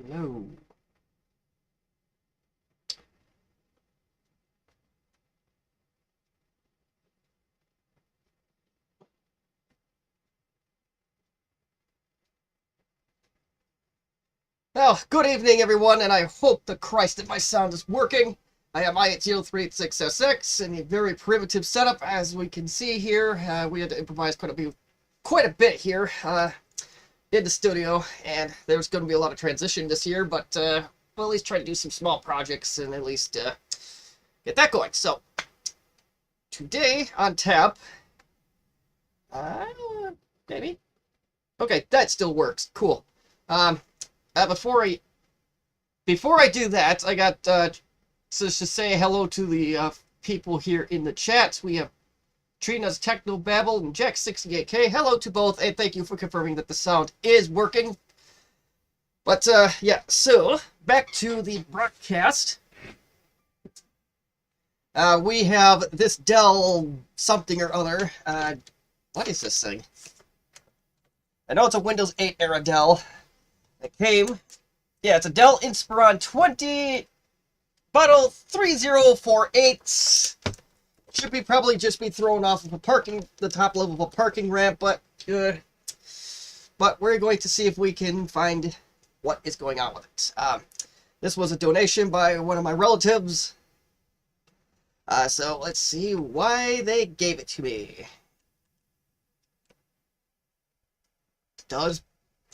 No. Well, good evening, everyone, and I hope the Christ that my sound is working. I am I-80386SX in a very primitive setup, as we can see here. We had to improvise quite a bit here in the studio, and there's going to be a lot of transition this year, but we'll at least try to do some small projects and at least get that going. So, today on tap, uh, maybe? Okay, that still works. Cool. Um, before I do that, I got to say hello to the people here in the chat. We have Trina's Technobabble and Jack68K. Hello to both, and thank you for confirming that the sound is working. But yeah, so back to the broadcast. We have this Dell something or other. What is this thing? I know it's a Windows 8 era Dell. It came. Yeah, it's a Dell Inspiron 20 Bottle 3048. Should be probably just be thrown off of the top level of a parking ramp, but we're going to see if we can find what is going on with it. This was a donation by one of my relatives. So let's see why they gave it to me. Does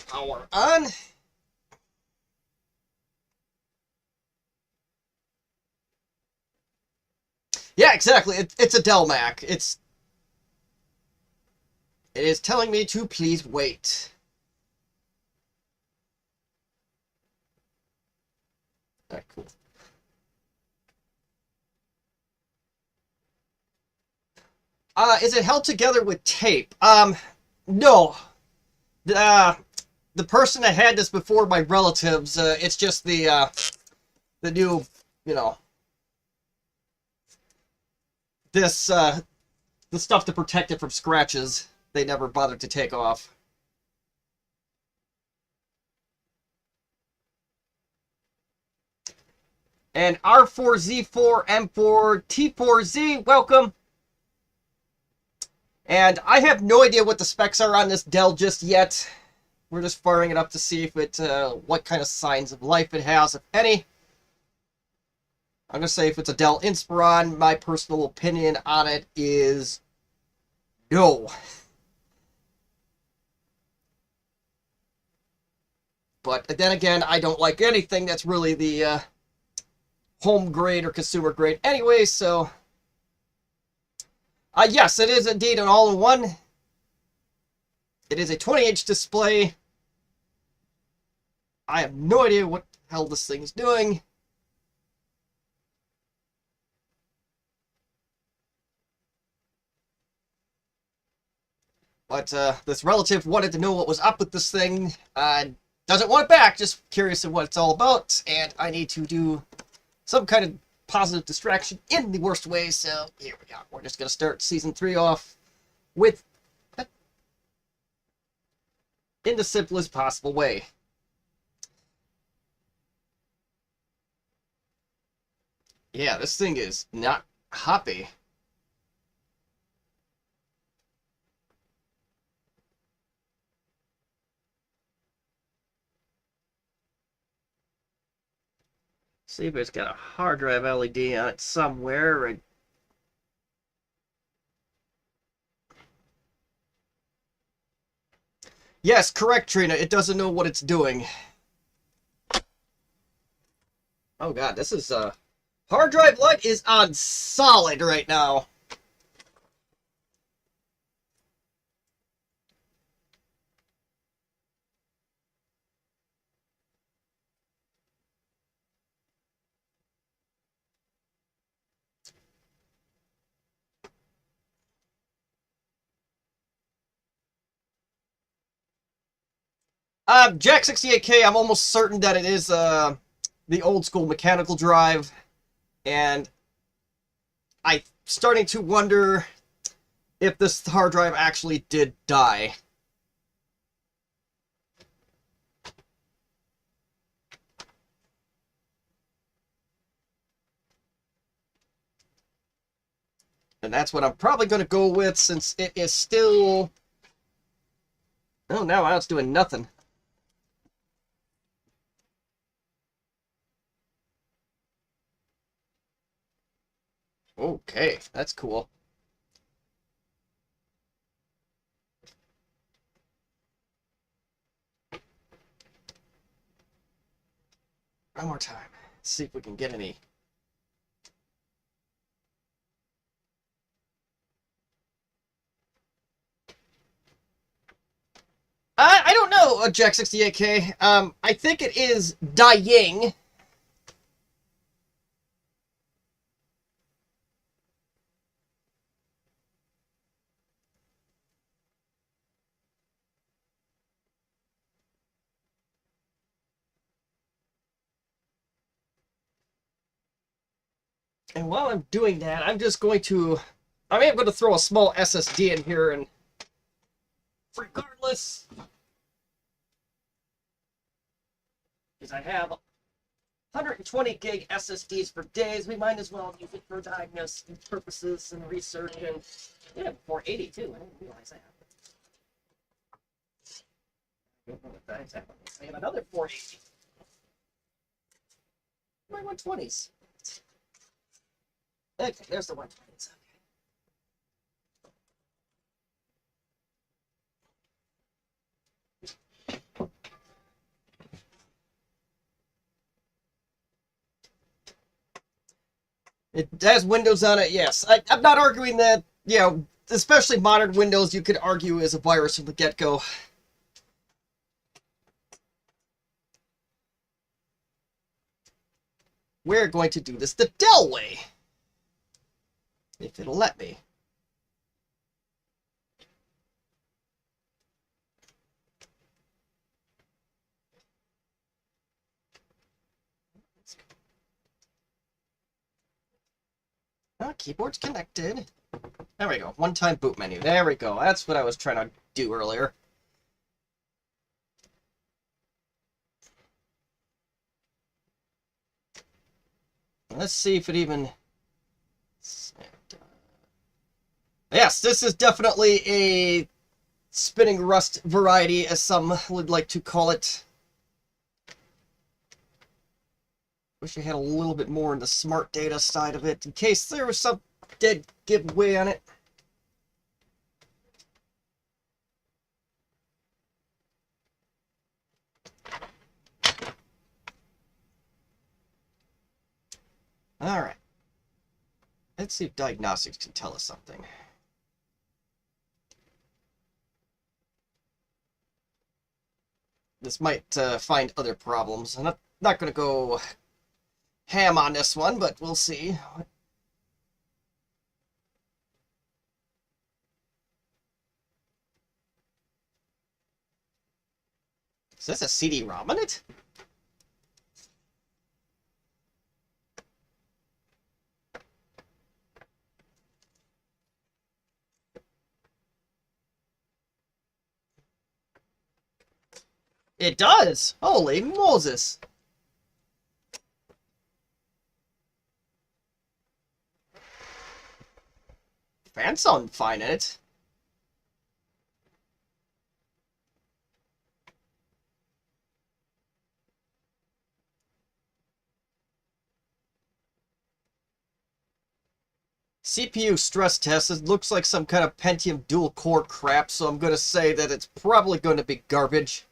power on? Yeah, exactly. It's a Dell Mac. It is telling me to please wait. Alright, cool. Is it held together with tape? No. The person that had this before my relatives, it's just the new, you know, this, the stuff to protect it from scratches, they never bothered to take off. And R4Z4M4T4Z, welcome. And I have no idea what the specs are on this Dell just yet. We're just firing it up to see if it, what kind of signs of life it has, if any. I'm going to say if it's a Dell Inspiron, my personal opinion on it is no. But then again, I don't like anything that's really the home grade or consumer grade anyway, so... yes, it is indeed an all-in-one. It is a 20-inch display. I have no idea what the hell this thing is doing. But this relative wanted to know what was up with this thing. Doesn't want it back, just curious of what it's all about. And I need to do some kind of positive distraction in the worst way. So here we go. We're just going to start Season 3 off with in the simplest possible way. Yeah, this thing is not happy. See if it's got a hard drive LED on it somewhere. Yes, correct, Trina. It doesn't know what it's doing. Oh god, this is hard drive light is on solid right now. Jack68K, I'm almost certain that it is the old school mechanical drive, and I'm starting to wonder if this hard drive actually did die. And that's what I'm probably going to go with since it is still... Oh, now it's doing nothing. Okay, that's cool. One more time. Let's see if we can get any. I don't know, Jack 68K. I think it is dying. And while I'm doing that, I am going to throw a small SSD in here, and regardless, because I have 120 gig SSDs for days, we might as well use it for diagnostic purposes and research. And yeah, 480 too. I didn't realize that. I have another 480. My 120s. Okay, there's the 120s. It has Windows on it, yes. I'm not arguing that, you know, especially modern Windows, you could argue is a virus from the get-go. We're going to do this the Dell way. If it'll let me. Keyboard's connected. There we go. One-time boot menu. There we go. That's what I was trying to do earlier. Let's see if it even... Yes, this is definitely a spinning rust variety, as some would like to call it. Wish I had a little bit more in the smart data side of it, in case there was some dead giveaway on it. Alright. Let's see if diagnostics can tell us something. This might find other problems. I'm not going to go ham on this one, but we'll see. Is this a CD-ROM on it? It does! Holy Moses! Fans sound fine in it. CPU stress test, it looks like some kind of Pentium dual core crap, so I'm going to say that it's probably going to be garbage.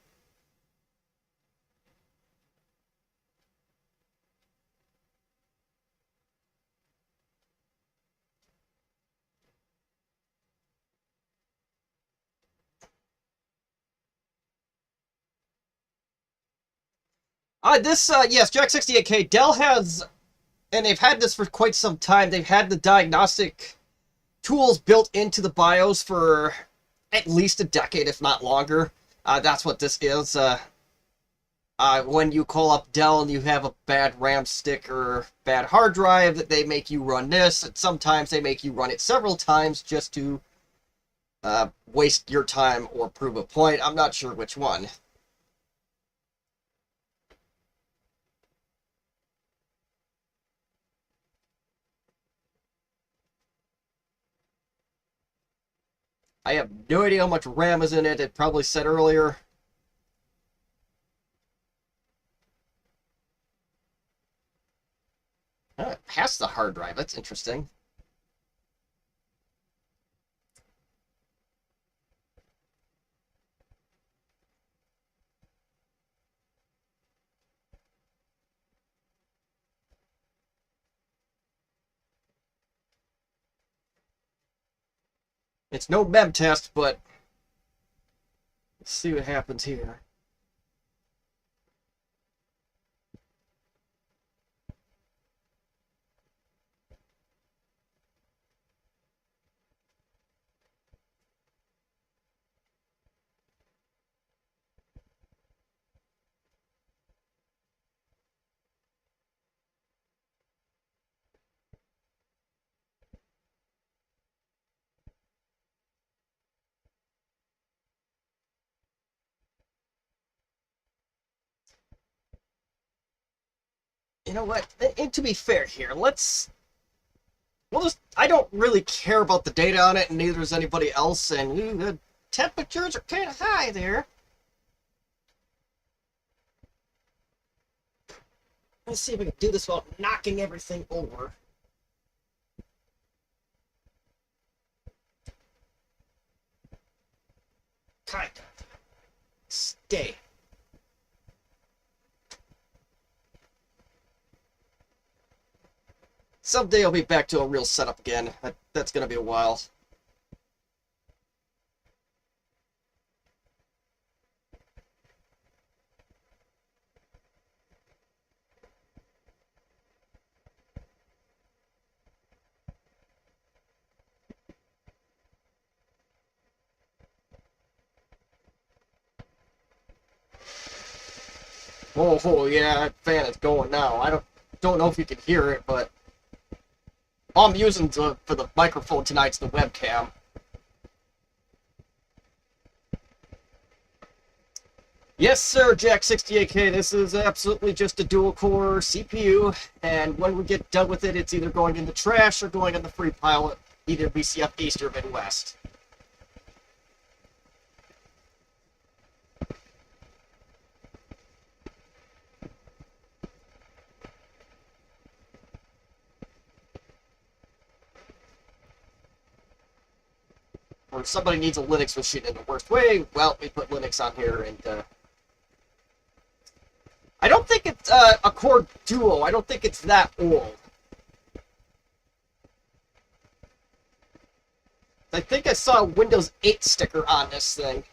Yes, Jack 68K, Dell has, and they've had this for quite some time, they've had the diagnostic tools built into the BIOS for at least a decade, if not longer. That's what this is. When you call up Dell and you have a bad RAM stick or bad hard drive, that they make you run this, and sometimes they make you run it several times just to waste your time or prove a point. I'm not sure which one. I have no idea how much RAM is in it. It probably said earlier. It has the hard drive. That's interesting. It's no mem test, but let's see what happens here. You know what? And to be fair here, we'll just, I don't really care about the data on it, and neither does anybody else, and the temperatures are kind of high there. Let's see if we can do this without knocking everything over. Kind of. Stay. Someday I'll be back to a real setup again. That's gonna be a while. Oh yeah, that fan is going now. I don't know if you can hear it, but all I'm using for the microphone tonight's the webcam. Yes, sir, Jack 68K. This is absolutely just a dual-core CPU, and when we get done with it, it's either going in the trash or going in the free pile, either BCF East or Midwest. Or if somebody needs a Linux machine in the worst way, well, we put Linux on here, and I don't think it's a Core Duo. I don't think it's that old. I think I saw a Windows 8 sticker on this thing.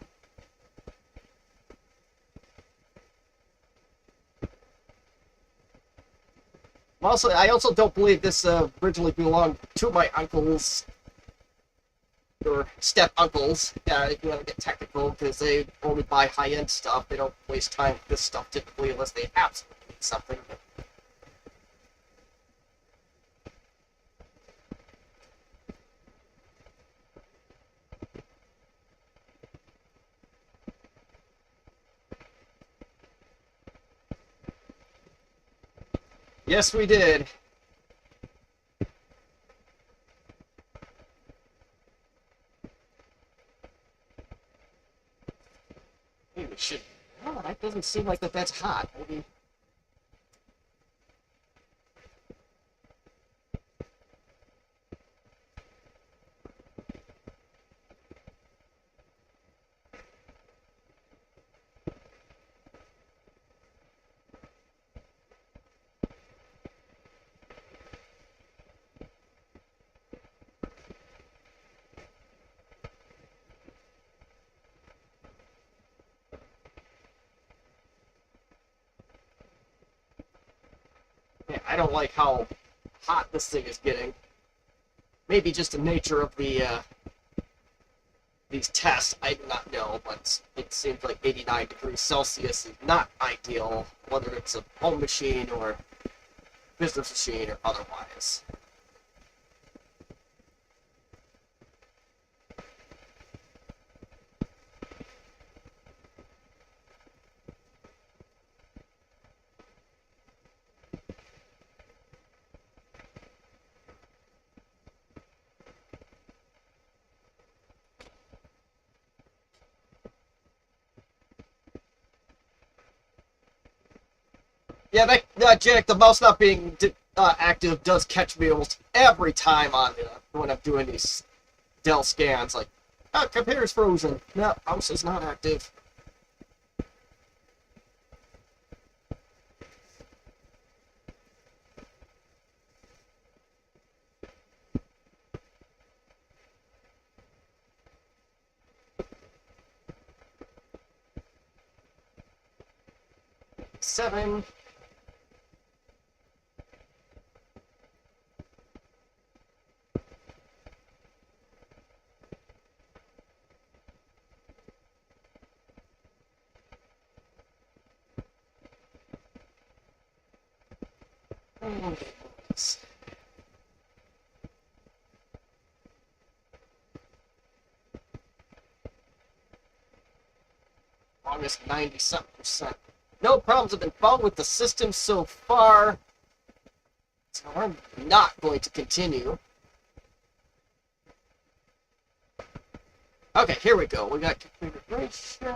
Also, I also don't believe this originally belonged to my uncles or step uncles. If you want to get technical, because they only buy high-end stuff. They don't waste time with this stuff typically unless they absolutely need something. Yes, we did. Maybe we should. Oh, that doesn't seem like that's hot. Maybe. Yeah, I don't like how hot this thing is getting. Maybe just the nature of these tests, I do not know, but it seems like 89 degrees Celsius is not ideal, whether it's a home machine or business machine or otherwise. Yeah, Jack, the mouse not being active does catch me almost every time on when I'm doing these Dell scans. Like, oh, computer's frozen. No, mouse is not active. Seven. Oh, longest 97%. No problems have been found with the system so far. So I'm not going to continue. Okay, here we go. We got configuration.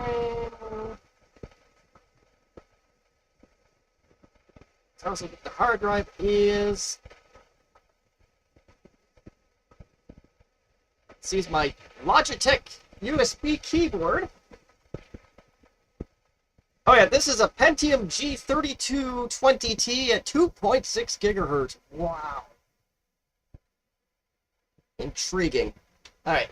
Tells me what the hard drive is. Sees my Logitech USB keyboard. Oh yeah, this is a Pentium G3220T at 2.6 gigahertz. Wow. Intriguing. Alright,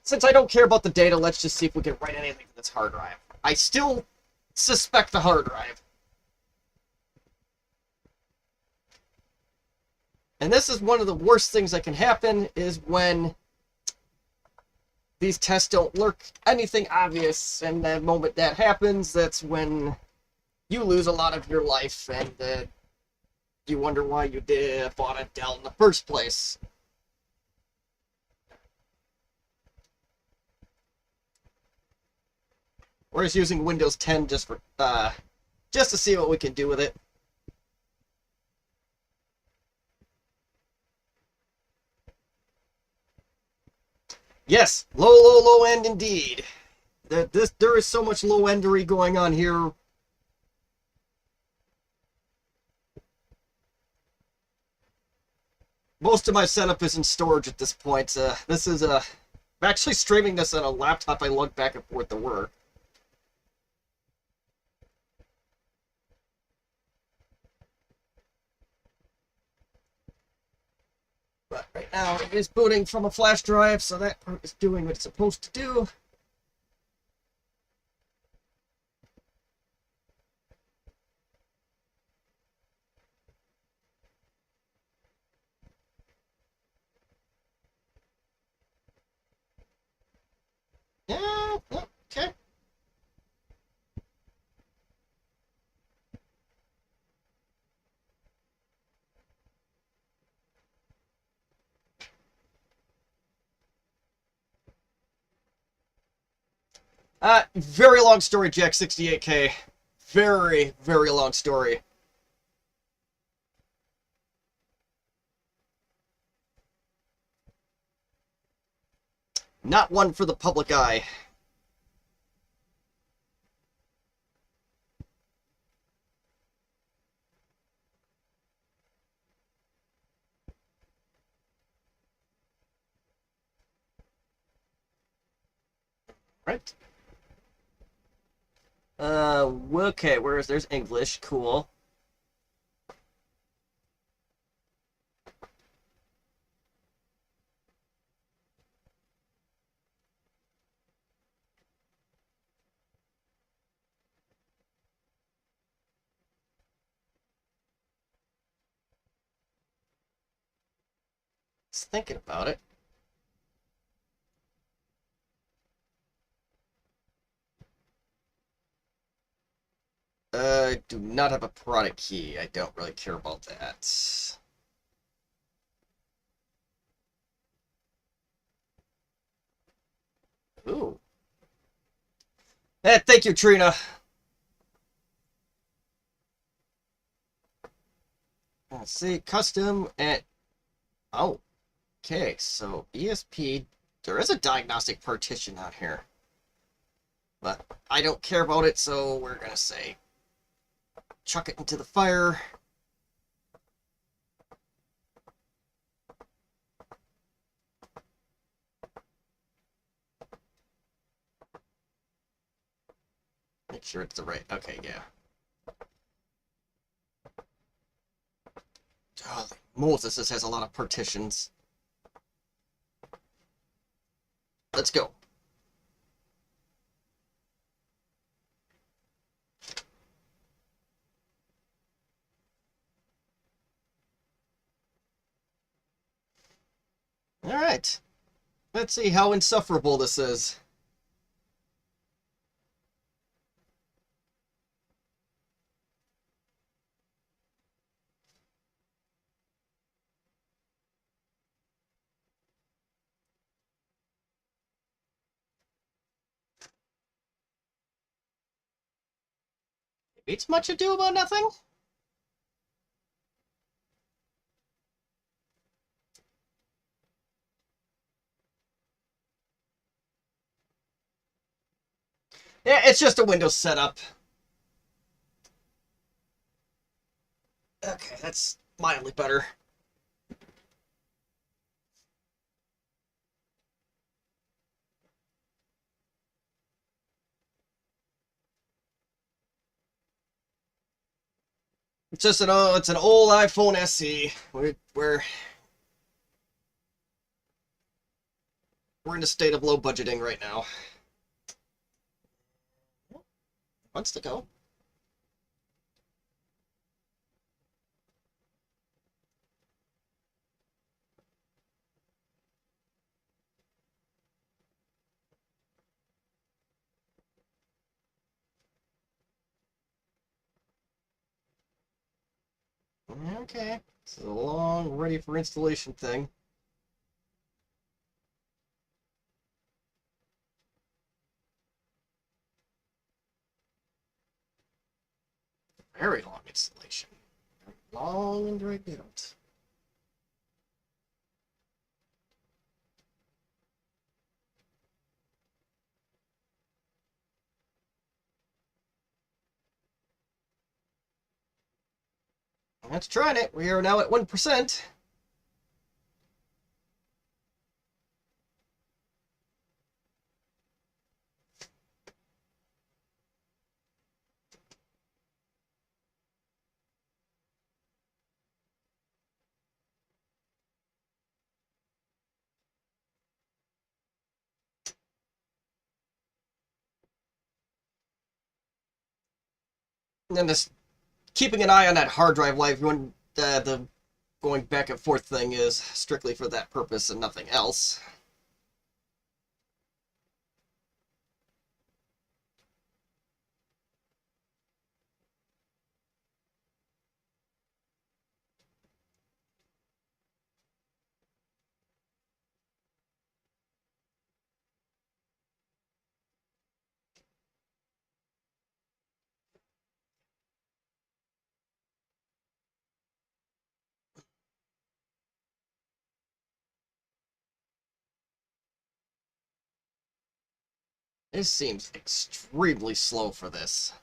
since I don't care about the data, let's just see if we can write anything to this hard drive. I still suspect the hard drive. And this is one of the worst things that can happen, is when these tests don't look anything obvious, and the moment that happens, that's when you lose a lot of your life, and you wonder why you bought a Dell in the first place. We're just using Windows 10 just to see what we can do with it. Yes, low end indeed. There is so much low endery going on here. Most of my setup is in storage at this point. I'm actually streaming this on a laptop I lug back and forth to work. But right now it is booting from a flash drive, so that part is doing what it's supposed to do. Yeah, okay. Very long story, Jack 68K. Very, very long story. Not one for the public eye. Right. Okay, there's English, cool. Just thinking about it. Do not have a product key. I don't really care about that. Ooh. Thank you, Trina. Let's see, custom and... Oh. Okay, so ESP... There is a diagnostic partition on here. But I don't care about it, so we're gonna say chuck it into the fire. Make sure it's the right. Okay, yeah. Oh, Moses, this has a lot of partitions. Let's go. All right. Let's see how insufferable this is. It's much ado about nothing. Yeah, it's just a Windows setup. Okay, that's mildly better. It's just it's an old iPhone SE. We're in a state of low budgeting right now. Wants to go. Okay. It's a long, ready for installation thing. Very long installation. Very long and dragged out. Let's try it. We are now at 1%. And then this keeping an eye on that hard drive life when the going back and forth thing is strictly for that purpose and nothing else. This seems extremely slow for this.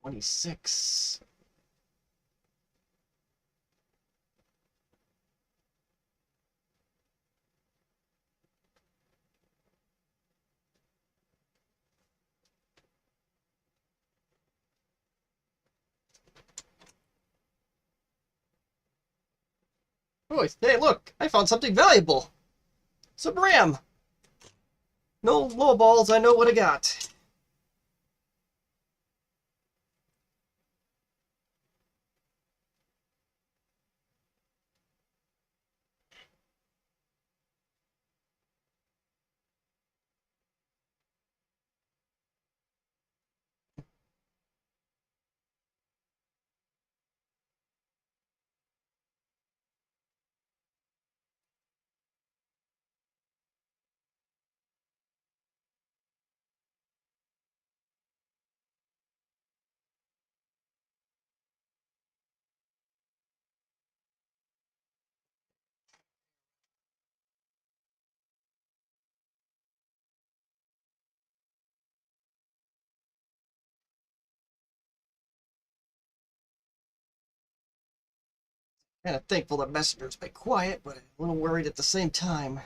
26. Oh, hey, look! I found something valuable! Some RAM! No low balls, I know what I got. Kind of thankful that Messenger's been quiet, but a little worried at the same time.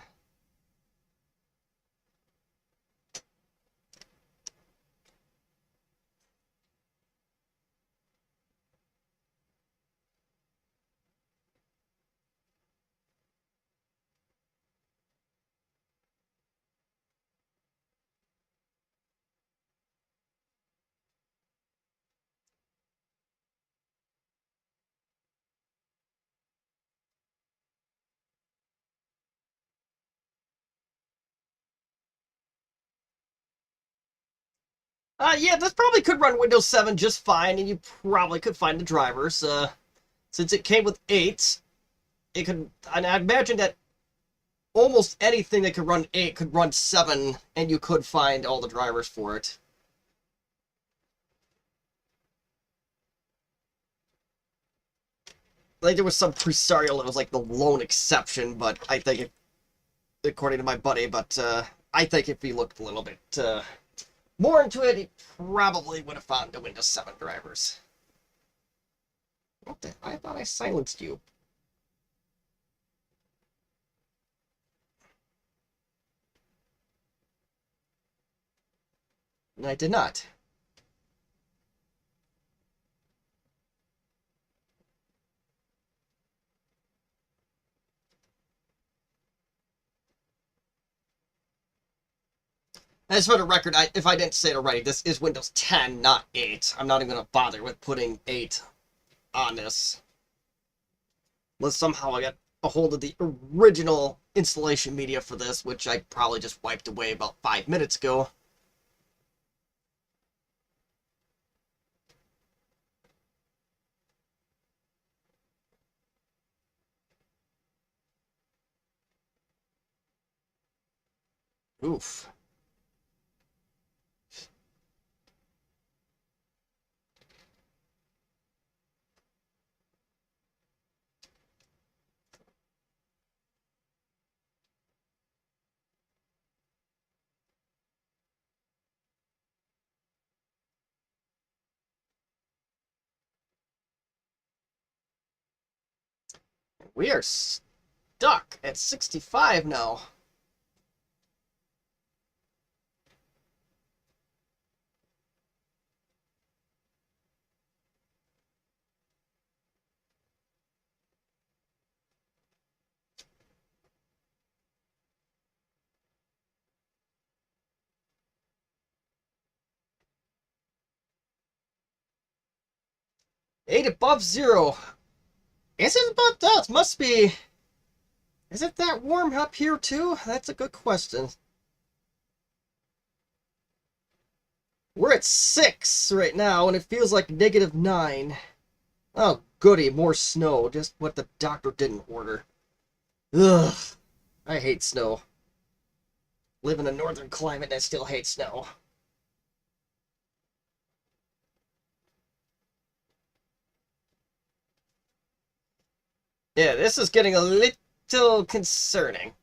Yeah, this probably could run Windows 7 just fine, and you probably could find the drivers. Since it came with 8, it could, and I imagine that almost anything that could run 8 could run 7, and you could find all the drivers for it. Like, there was some presario that was like the lone exception, but I think it, according to my buddy, but I think if he looked a little bit more into it, he probably would have found the Windows 7 drivers. What the? I thought I silenced you. And I did not. As for the record, if I didn't say it already, this is Windows 10, not 8. I'm not even going to bother with putting 8 on this. Unless somehow I got a hold of the original installation media for this, which I probably just wiped away about 5 minutes ago. Oof. We are stuck at 65 now. Eight above zero. Is it about that? Must be. Is it that warm up here too? That's a good question. We're at 6 right now, and it feels like -9. Oh, goody, more snow. Just what the doctor didn't order. Ugh. I hate snow. Live in a northern climate and I still hate snow. Yeah, this is getting a little concerning.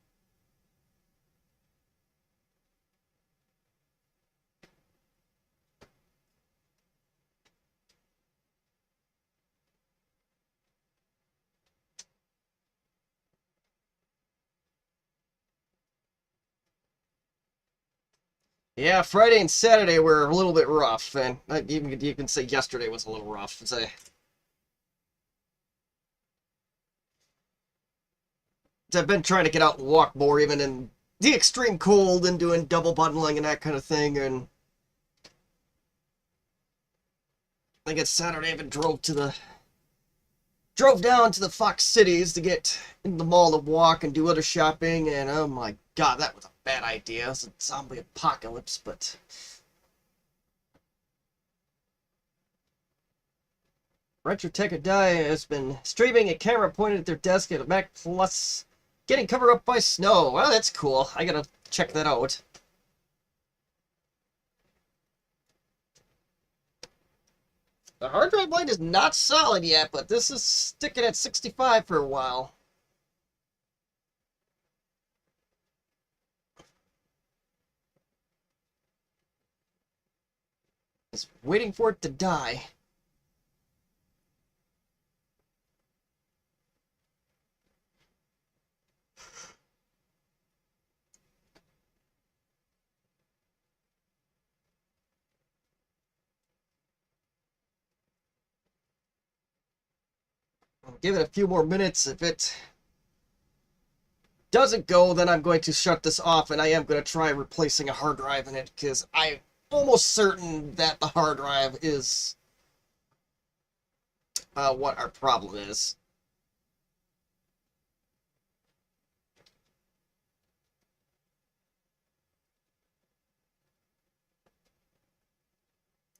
Yeah, Friday and Saturday were a little bit rough, and even you can say yesterday was a little rough. I've been trying to get out and walk more, even in the extreme cold, and doing double bundling and that kind of thing. And I think it's Saturday. I even drove down to the Fox Cities to get in the mall to walk and do other shopping. And oh my god, that was a bad idea. It's a zombie apocalypse, but Retro Tech or Die has been streaming a camera pointed at their desk at a Mac Plus, getting covered up by snow. Well, that's cool. I gotta check that out. The hard drive blade is not solid yet, but this is sticking at 65 for a while. Just waiting for it to die. I'll give it a few more minutes. If it doesn't go, then I'm going to shut this off, and I am going to try replacing a hard drive in it, because I'm almost certain that the hard drive is what our problem is.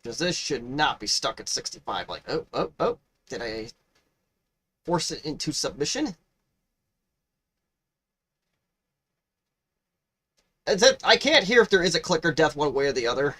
Because this should not be stuck at 65. Like, oh, did I force it into submission? I can't hear if there is a click or death one way or the other.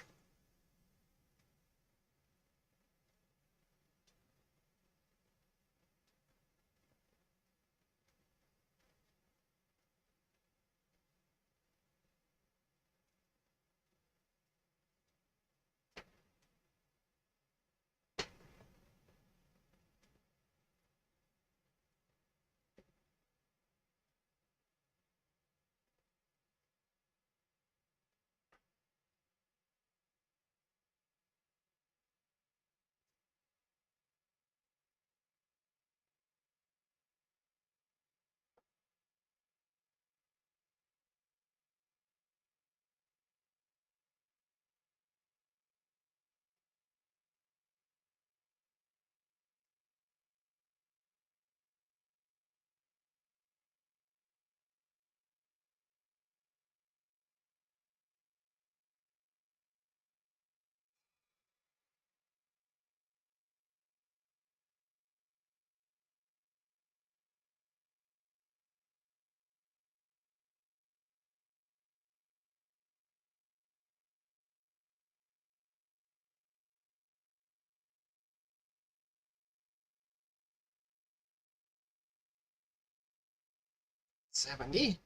$70.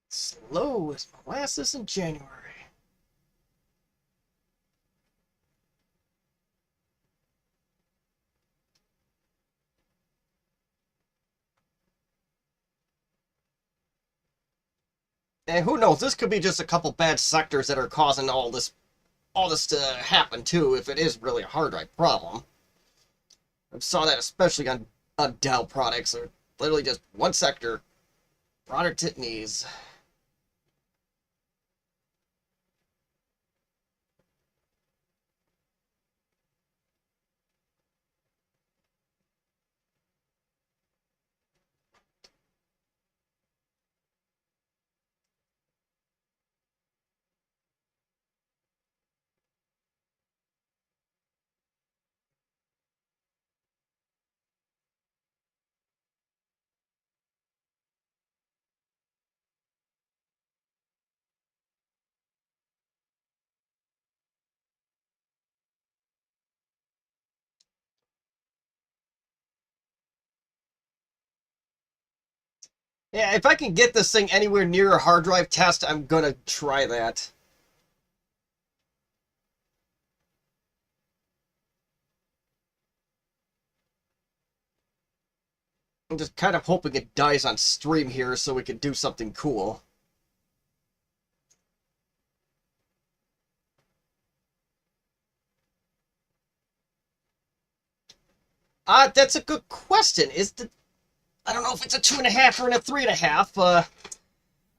Slow as molasses in January. And who knows? This could be just a couple bad sectors that are causing all this to happen too. If it is really a hard drive problem, I saw that especially on Dell products. Or literally just one sector, broader titanies. Yeah, if I can get this thing anywhere near a hard drive test, I'm gonna try that. I'm just kind of hoping it dies on stream here so we can do something cool. That's a good question. I don't know if it's a 2.5 or a 3.5.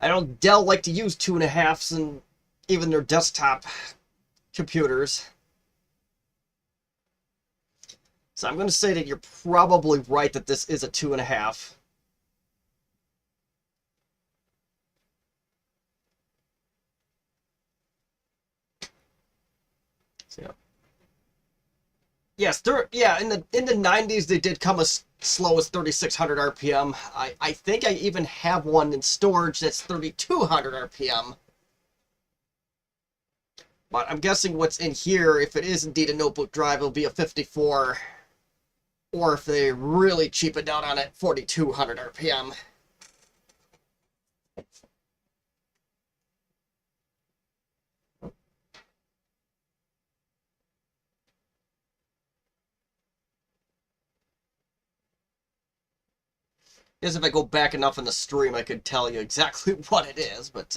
I don't Dell like to use 2.5s and even their desktop computers. So I'm going to say that you're probably right that this is a 2.5. So, yes, in the 90s they did come as slow as 3600 RPM. I think I even have one in storage that's 3200 RPM. But I'm guessing what's in here, if it is indeed a notebook drive, it'll be a 54. Or if they really cheap it down on it, 4200 RPM. As if I go back enough in the stream, I could tell you exactly what it is, but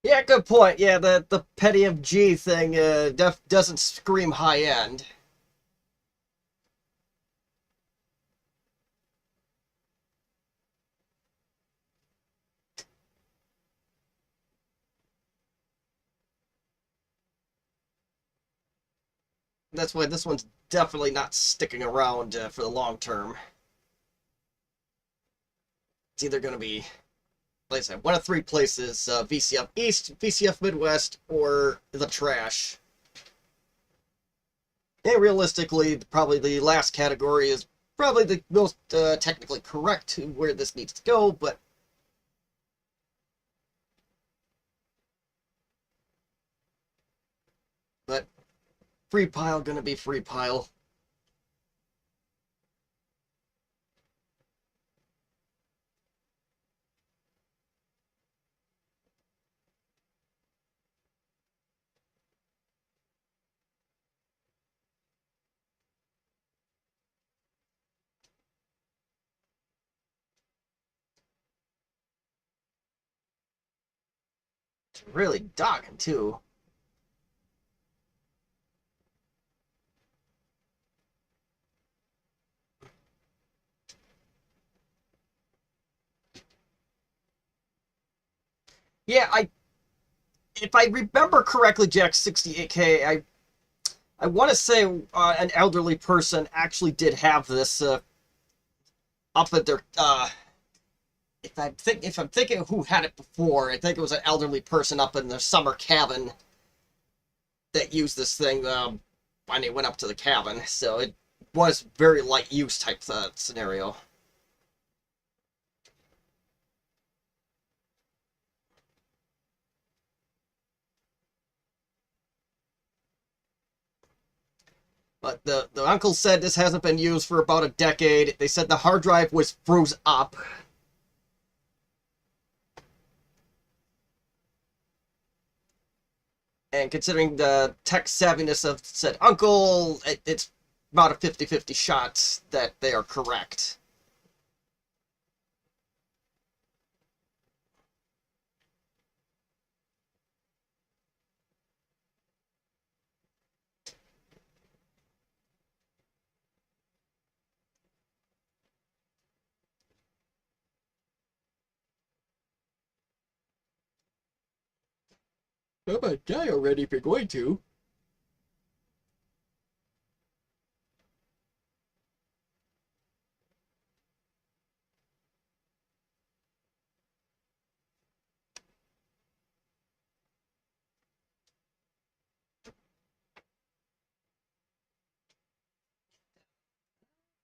yeah, good point. Yeah, the Pentium G thing doesn't scream high end. That's why this one's definitely not sticking around for the long term. It's either going to be, like I said, one of three places: VCF East, VCF Midwest, or the trash. And realistically, probably the last category is probably the most technically correct to where this needs to go, but free pile gonna be free pile. It's really dogging too. Yeah, if I remember correctly, Jack 68K, I want to say an elderly person actually did have this up at their if I'm thinking of who had it before, I think it was an elderly person up in their summer cabin that used this thing when they went up to the cabin. So it was very light use type scenario. But the uncle said this hasn't been used for about a decade. They said the hard drive was froze up. And considering the tech savviness of said uncle, it's about a 50-50 shot that they are correct. How about die already if you're going to?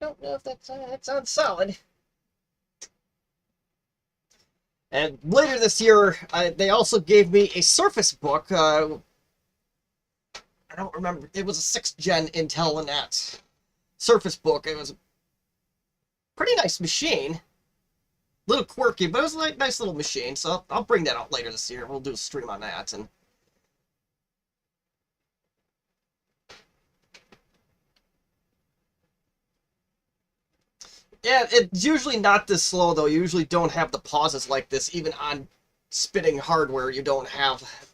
don't know if that sounds solid. And later this year, they also gave me a Surface Book. I don't remember. It was a 6th gen Intel NAT Surface Book. It was a pretty nice machine. Little quirky, but it was a nice little machine. So I'll bring that out later this year. We'll do a stream on that. And yeah, it's usually not this slow though. You usually don't have the pauses like this. Even on spitting hardware, you don't have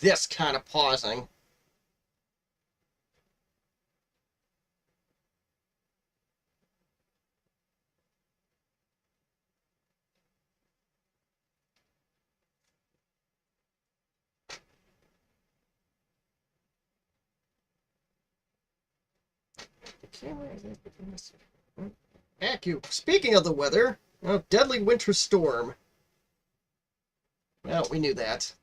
this kind of pausing. Accu. Speaking of the weather, deadly winter storm. Well, we knew that.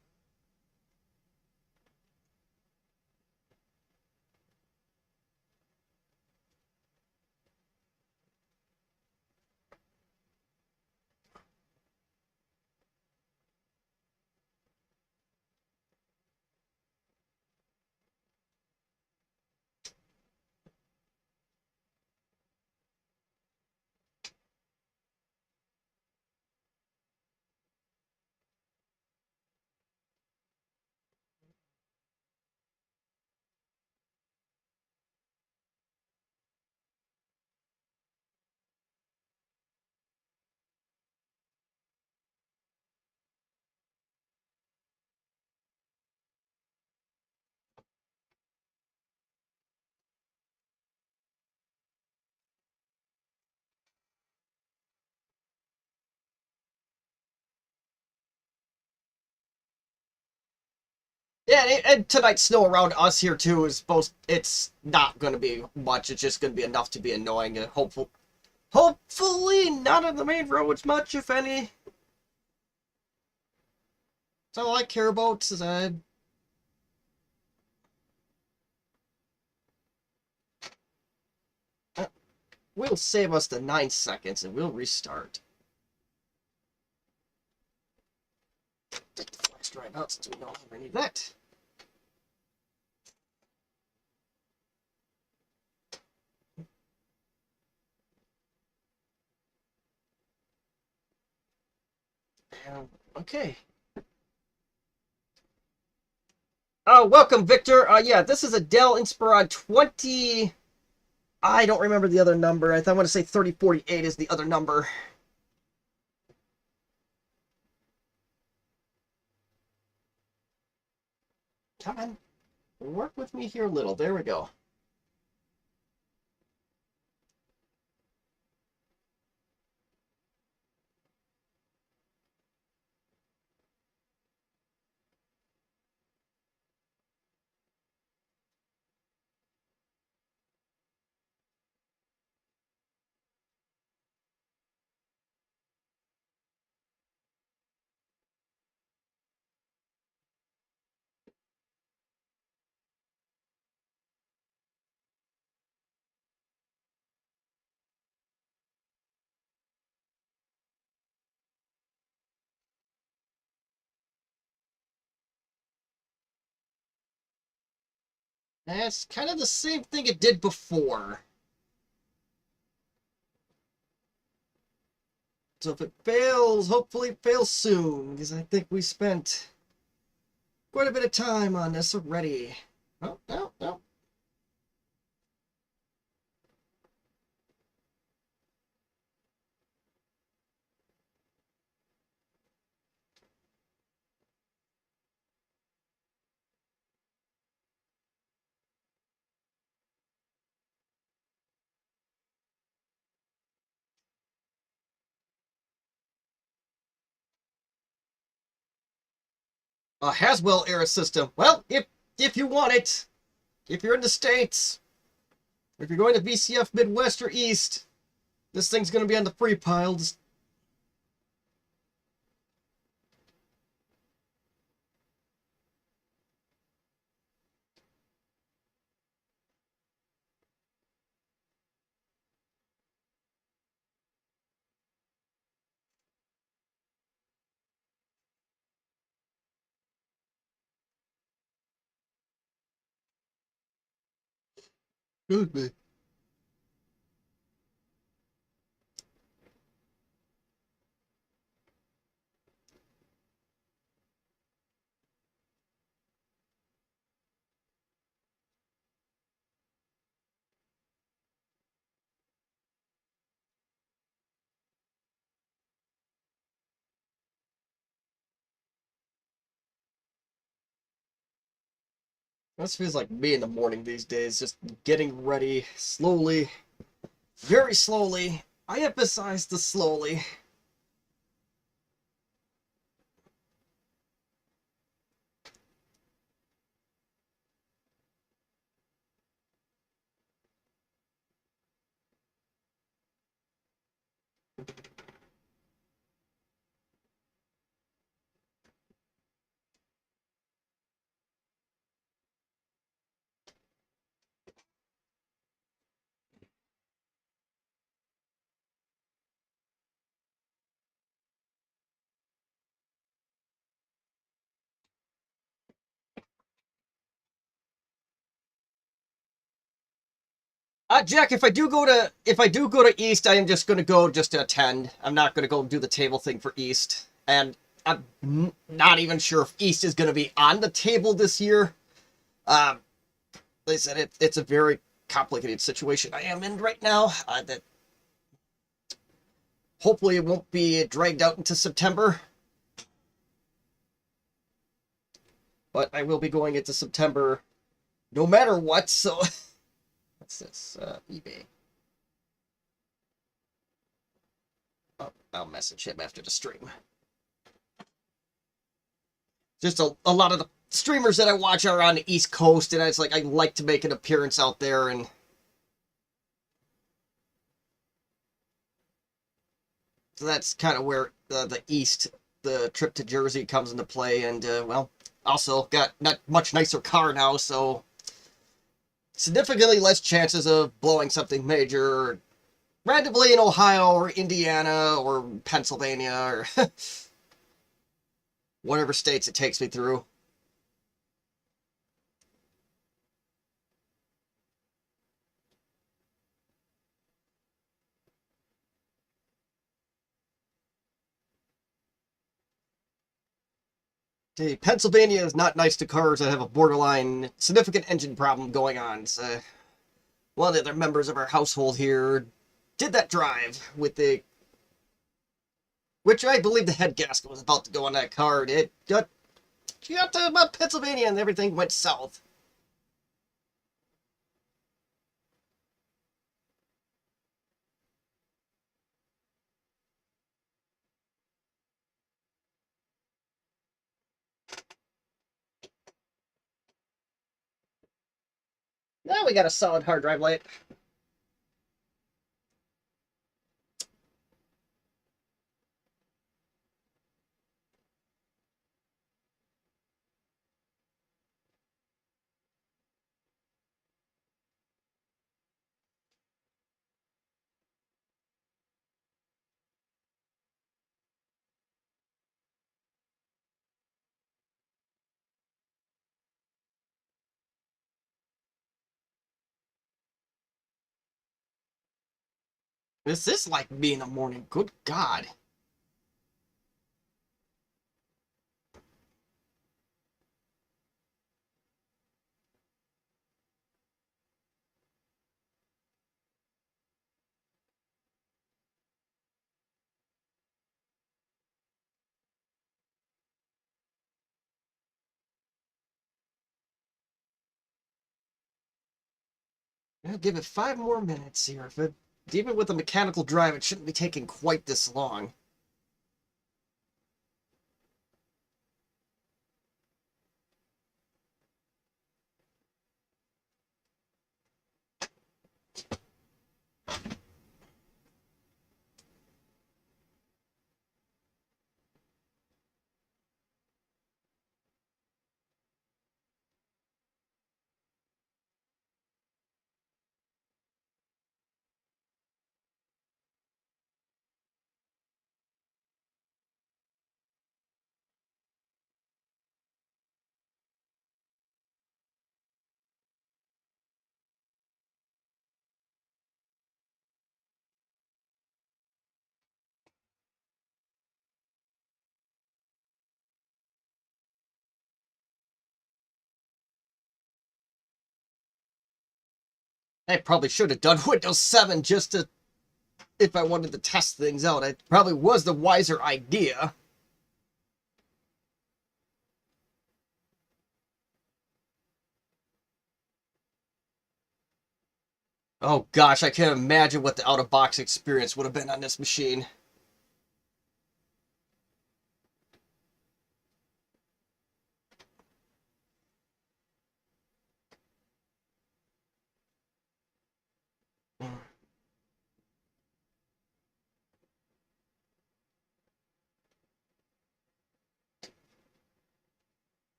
Yeah, and tonight's snow around us here too is supposed. It's not going to be much. It's just going to be enough to be annoying. And hopefully not on the main roads much, if any. That's all I care about. Is we'll save us the 9 seconds and we'll restart. Take the flash drive out since we don't have any of that. Okay. Welcome, Victor. Yeah, this is a Dell Inspiron 20. I don't remember the other number. I want to say 3048 is the other number. Come on. Work with me here a little. There we go. That's kind of the same thing it did before. So if it fails, hopefully it fails soon, because I think we spent quite a bit of time on this already. Oh, no, no. A Haswell era system. Well, if you want it, if you're in the States, if you're going to VCF Midwest or East, this thing's going to be on the free pile. Just Excuse me. This feels like me in the morning these days, just getting ready slowly, very slowly. I emphasize the slowly. Jack, if I do go to East, I am just going to go just to attend. I'm not going to go do the table thing for East, and I'm not even sure if East is going to be on the table this year. Um, like I said, it's a very complicated situation I am in right now. That hopefully it won't be dragged out into September, but I will be going into September no matter what. So what's this? eBay. Oh, I'll message him after the stream. Just a lot of the streamers that I watch are on the East Coast, and it's like I like to make an appearance out there, and so that's kind of where the East, the trip to Jersey comes into play, and well, also got not much nicer car now, so significantly less chances of blowing something major randomly in Ohio or Indiana or Pennsylvania or whatever states it takes me through. Hey, Pennsylvania is not nice to cars that have a borderline significant engine problem going on. So one of the other members of our household here did that drive with the, which I believe the head gasket was about to go on that car. She got to about Pennsylvania and everything went south. Now we got a solid hard drive light. Is this like me in the morning? Good God. I'll give it 5 more minutes here. Even with a mechanical drive, it shouldn't be taking quite this long. I probably should have done Windows 7 just to, if I wanted to test things out. It probably was the wiser idea. Oh gosh, I can't imagine what the out-of-box experience would have been on this machine.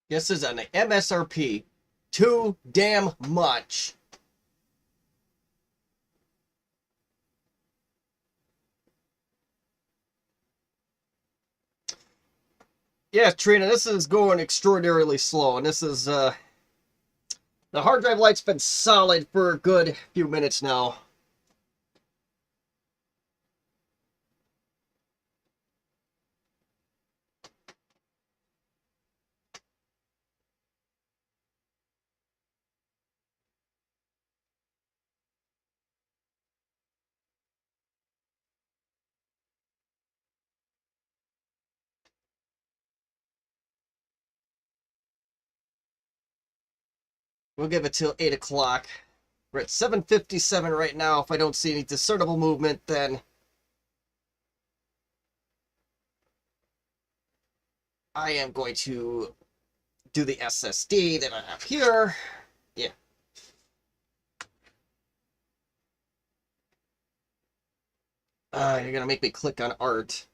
This is an MSRP. Too damn much. Yeah, Trina, this is going extraordinarily slow, and this is, the hard drive light's been solid for a good few minutes now. We'll give it till 8 o'clock. We're at 7:57 right now. If I don't see any discernible movement, then I am going to do the SSD that I have here. Yeah. You're gonna make me click on art.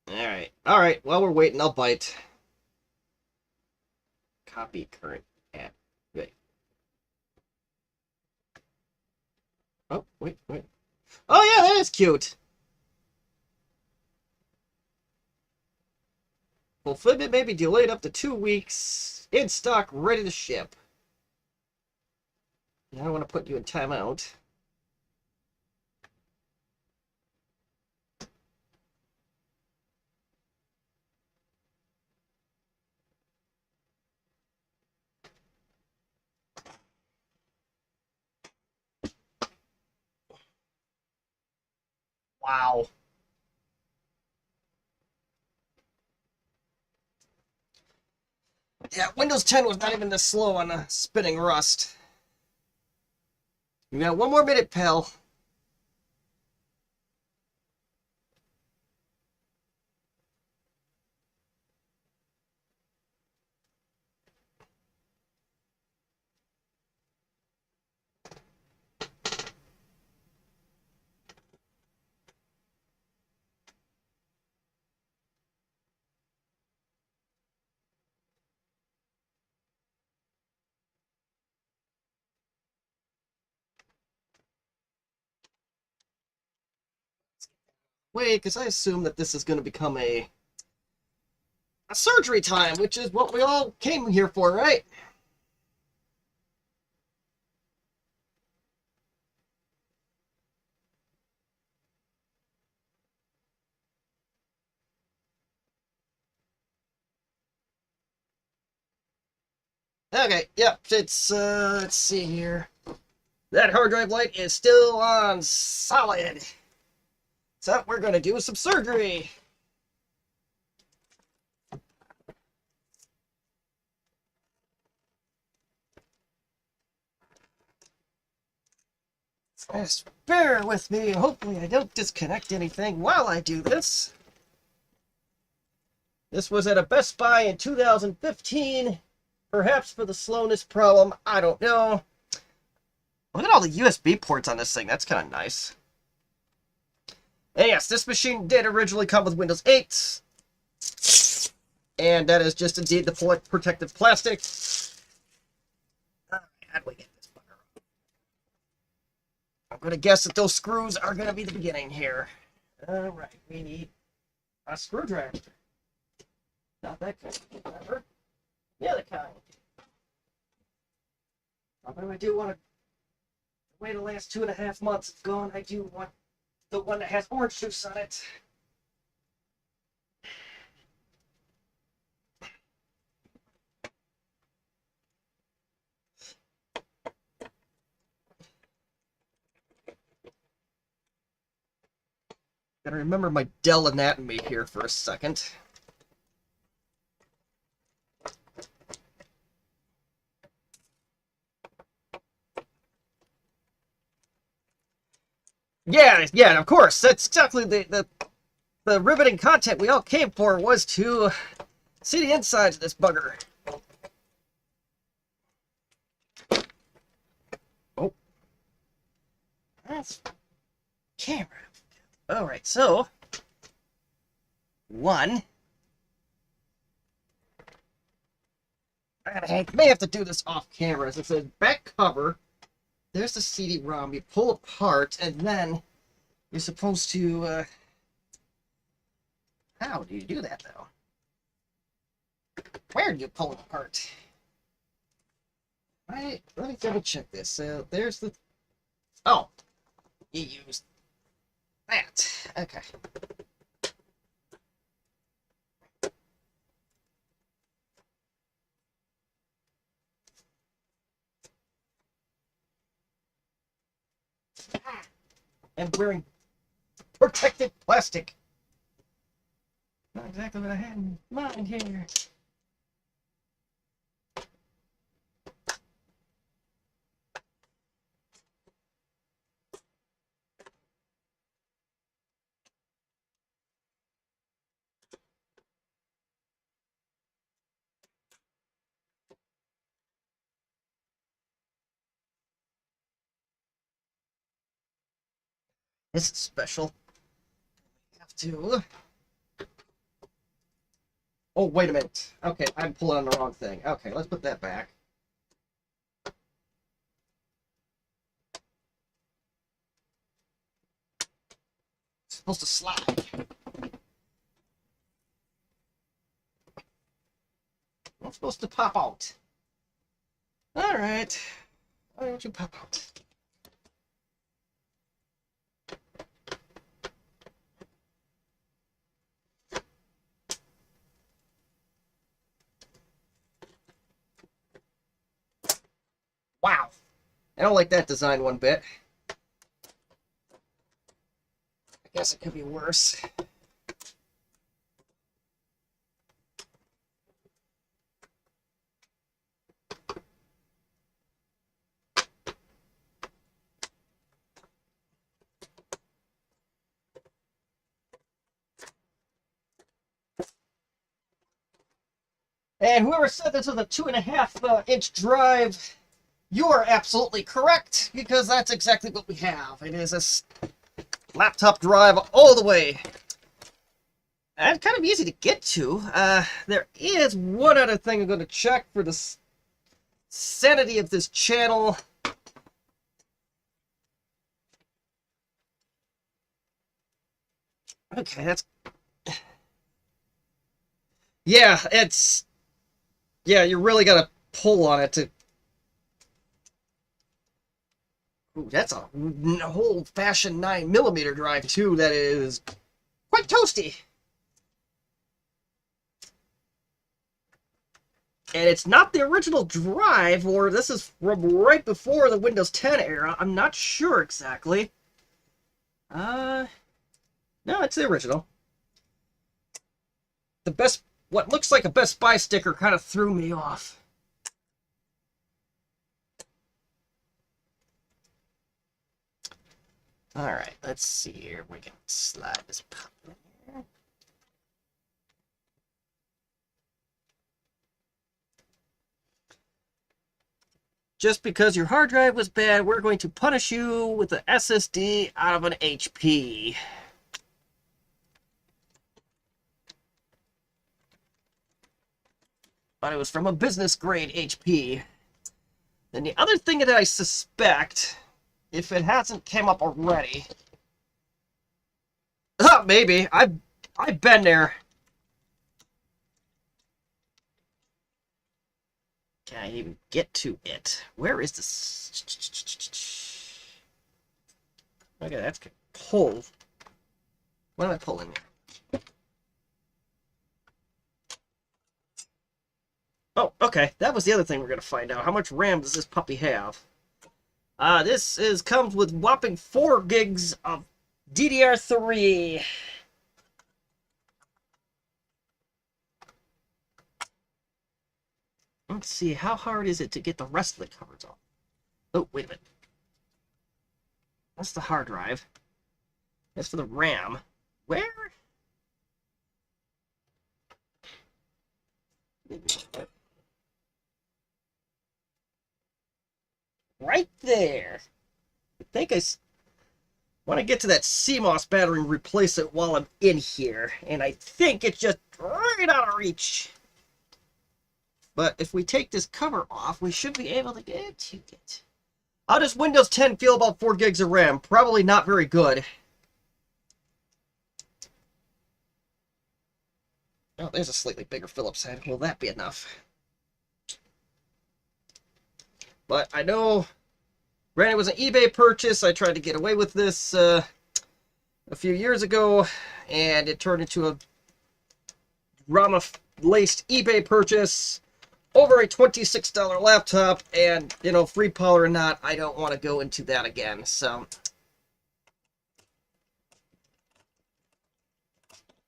Alright. Alright, while we're waiting, I'll bite. Copy current app. Wait. Oh, wait. Oh yeah, that is cute. Fulfillment may be delayed up to 2 weeks. In stock, ready to ship. Now I want to put you in timeout. Wow. Yeah, Windows 10 was not even this slow on spinning Rust. You got 1 more minute, pal. Wait, because I assume that this is going to become a surgery time, which is what we all came here for, right? Okay, yep, it's, let's see here. That hard drive light is still on solid. So we're going to do some surgery. Just bear with me. Hopefully I don't disconnect anything while I do this. This was at a Best Buy in 2015. Perhaps for the slowness problem. I don't know. Look at all the USB ports on this thing. That's kind of nice. And yes, this machine did originally come with Windows 8. And that is just indeed the protective plastic. Alright, how do we get this bugger off? I'm going to guess that those screws are going to be the beginning here. Alright, we need a screwdriver. Not that kind of screwdriver. The other kind. Although I do want to, the way the last 2.5 months have gone, I do want The one that has orange juice on it. Gotta remember my Dell anatomy here for a second. Yeah, of course. That's exactly the riveting content we all came for, was to see the insides of this bugger. Oh. That's camera. Alright, so one. I may have to do this off camera. So it says back cover. There's the CD-ROM. You pull apart, and then you're supposed to. How do you do that, though? Where do you pull it apart? Right, let me double check this. There's the. Oh, you used that. Okay. I'm wearing protective plastic. Not exactly what I had in mind here. This is special. We have to. Oh, wait a minute. Okay, I'm pulling on the wrong thing. Okay, let's put that back. It's supposed to slide. It's supposed to pop out. Alright. Why don't you pop out? Wow. I don't like that design one bit. I guess it could be worse. And whoever said this was a 2.5-inch drive, you are absolutely correct, because that's exactly what we have. It is a laptop drive all the way. And kind of easy to get to. There is one other thing I'm going to check for the sanity of this channel. Okay, that's... Yeah, it's... Yeah, you really got to pull on it to... Ooh, that's a old-fashioned 9mm drive, too, that is quite toasty. And it's not the original drive, or this is from right before the Windows 10 era. I'm not sure exactly. No, it's the original. What looks like a Best Buy sticker kind of threw me off. Alright, let's see here. We can slide this pop in here. Just because your hard drive was bad, we're going to punish you with an SSD out of an HP. But it was from a business grade HP. Then the other thing that I suspect, if it hasn't come up already, maybe I've been there. Can I even get to it? Where is this? Okay, that's pull. What am I pulling? Oh, okay. That was the other thing we're going to find out. How much RAM does this puppy have? This comes with whopping 4 gigs of DDR3. Let's see, how hard is it to get the rest of the covers off? Oh, wait a minute. That's the hard drive. That's for the RAM. Where? Right there. I think I want to get to that CMOS battery and replace it while I'm in here. And I think it's just right out of reach. But if we take this cover off, we should be able to get to it. How does Windows 10 feel about 4 gigs of RAM? Probably not very good. Oh, there's a slightly bigger Phillips head. Will that be enough? But I know, granted it was an eBay purchase. I tried to get away with this a few years ago, and it turned into a drama-laced eBay purchase over a $26 laptop, and, you know, free power or not, I don't want to go into that again, so.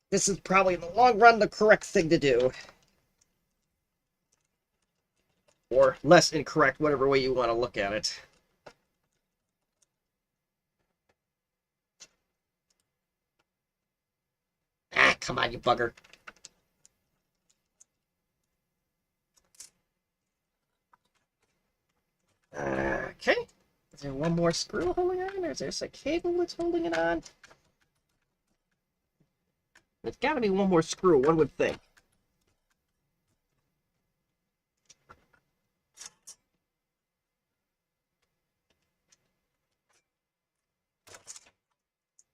This is probably, in the long run, the correct thing to do. Or less incorrect, whatever way you want to look at it. Ah, come on, you bugger. Okay. Is there one more screw holding on? Or is there a cable that's holding it on? There's got to be one more screw, one would think.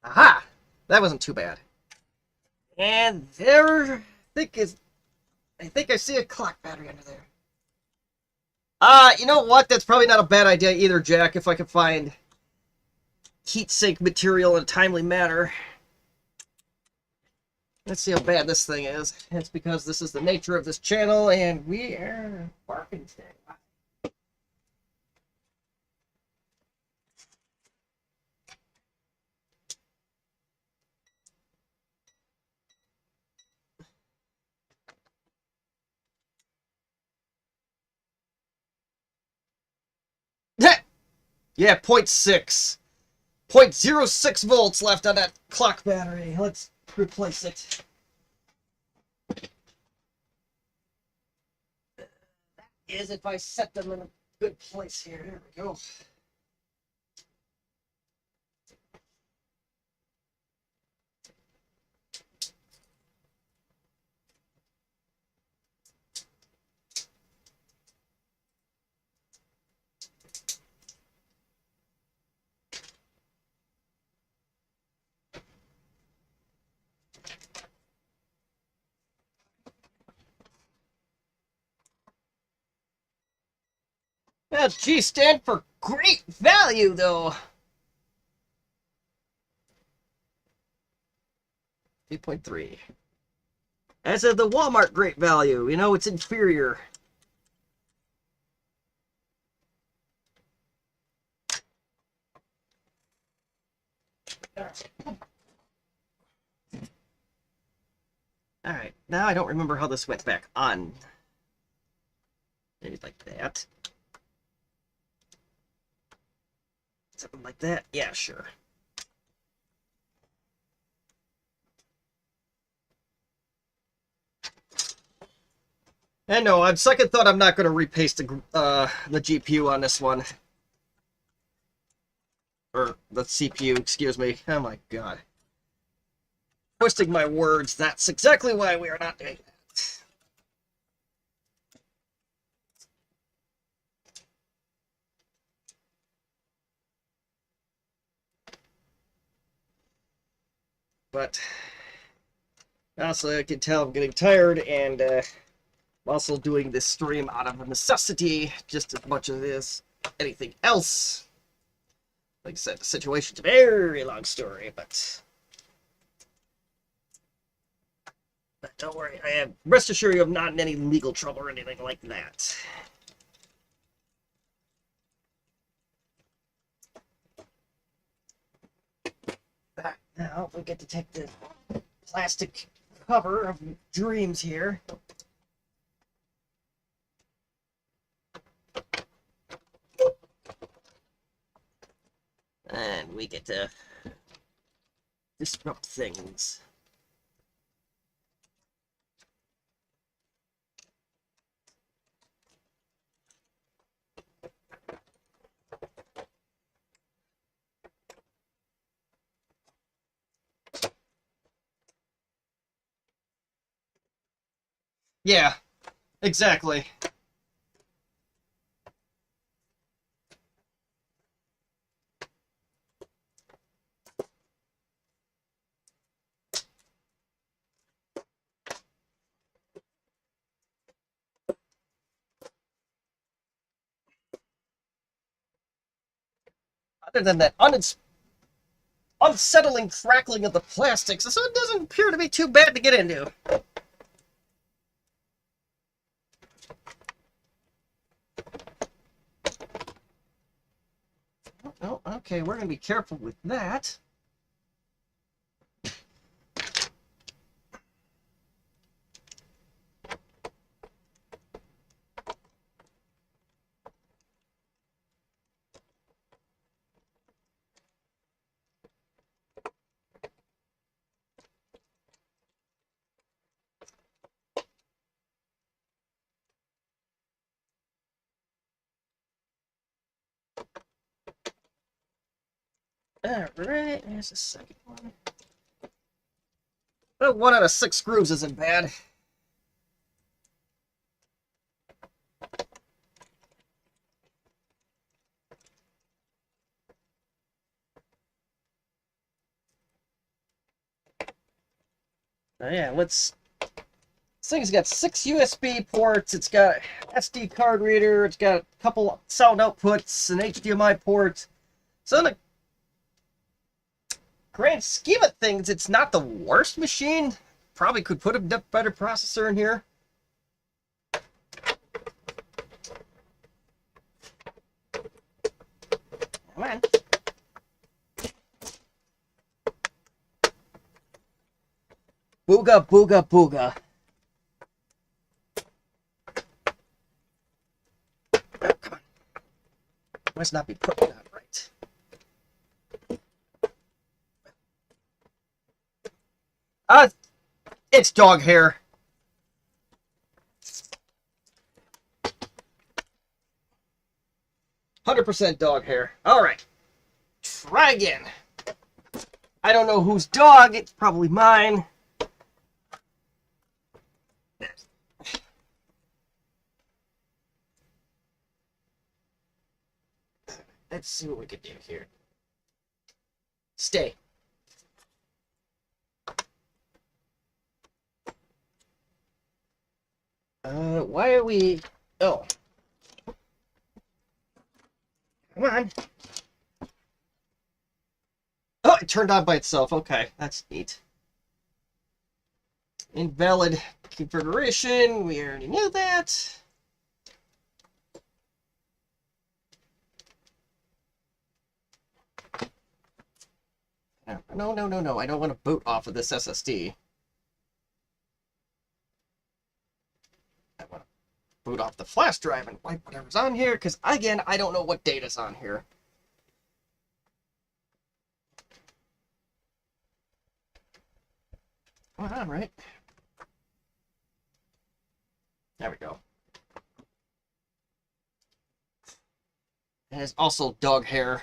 Aha! That wasn't too bad. And there, I think I see a clock battery under there. You know what? That's probably not a bad idea either, Jack, if I can find heatsink material in a timely manner. Let's see how bad this thing is. It's because this is the nature of this channel, and we are barking today. Yeah, 0.6. 0.06 volts left on that clock battery. Let's replace it. That is if I set them in a good place here. There we go. That G stand for great value, though. 3.3. As of the Walmart great value, you know, it's inferior. Alright, now I don't remember how this went back on. Maybe like that. Something like that? Yeah, sure. And no, on second thought, I'm not going to repaste the GPU on this one. Or the CPU, excuse me. Oh my god. Twisting my words, that's exactly why we are not doing that. But also, I can tell I'm getting tired, and I'm also doing this stream out of necessity just as much as it is anything else. Like I said, the situation's a very long story, but But don't worry, I am rest assured you have not in any legal trouble or anything like that. Now we get to take the plastic cover of Dreams here. And we get to disrupt things. Yeah, exactly. Other than that unsettling crackling of the plastics, so it doesn't appear to be too bad to get into. Oh, okay, we're going to be careful with that. Alright, there's the second one. Well, 1 out of 6 screws isn't bad. Oh, yeah, let's... This thing's got 6 USB ports, it's got SD card reader, it's got a couple sound outputs, an HDMI port. So in the grand scheme of things, it's not the worst machine. Probably could put a better processor in here. Come on. Booga, booga, booga. Oh, come on. Must not be putting that right. It's dog hair. %100% dog hair. Alright. Try again. I don't know whose dog. It's probably mine. Let's see what we can do here. Stay. Why are we... Oh. Come on. Oh, it turned on by itself. Okay, that's neat. Invalid configuration. We already knew that. No, no, no, no. I don't want to boot off of this SSD. I want to boot off the flash drive and wipe whatever's on here, because, again, I don't know what data's on here. All right. There we go. And it's also dog hair.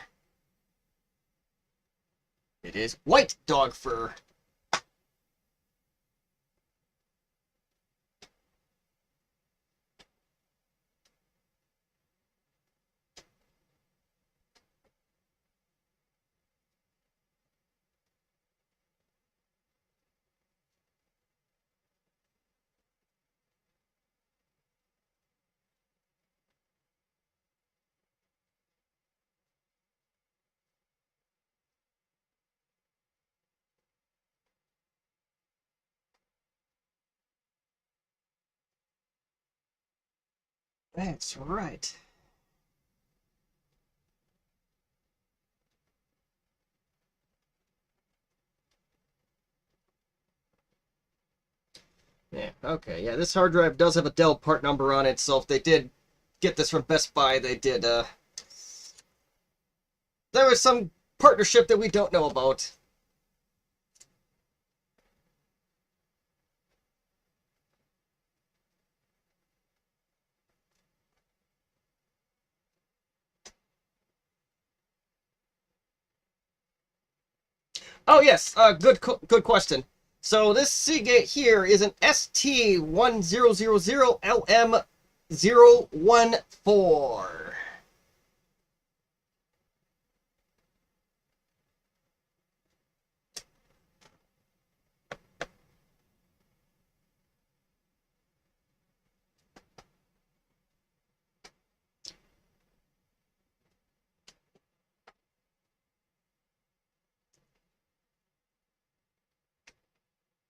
It is white dog fur. That's right. Yeah, okay, yeah, this hard drive does have a Dell part number on it, so if they did get this from Best Buy, they did, there was some partnership that we don't know about. Oh yes, good question. So this Seagate here is an ST1000LM014.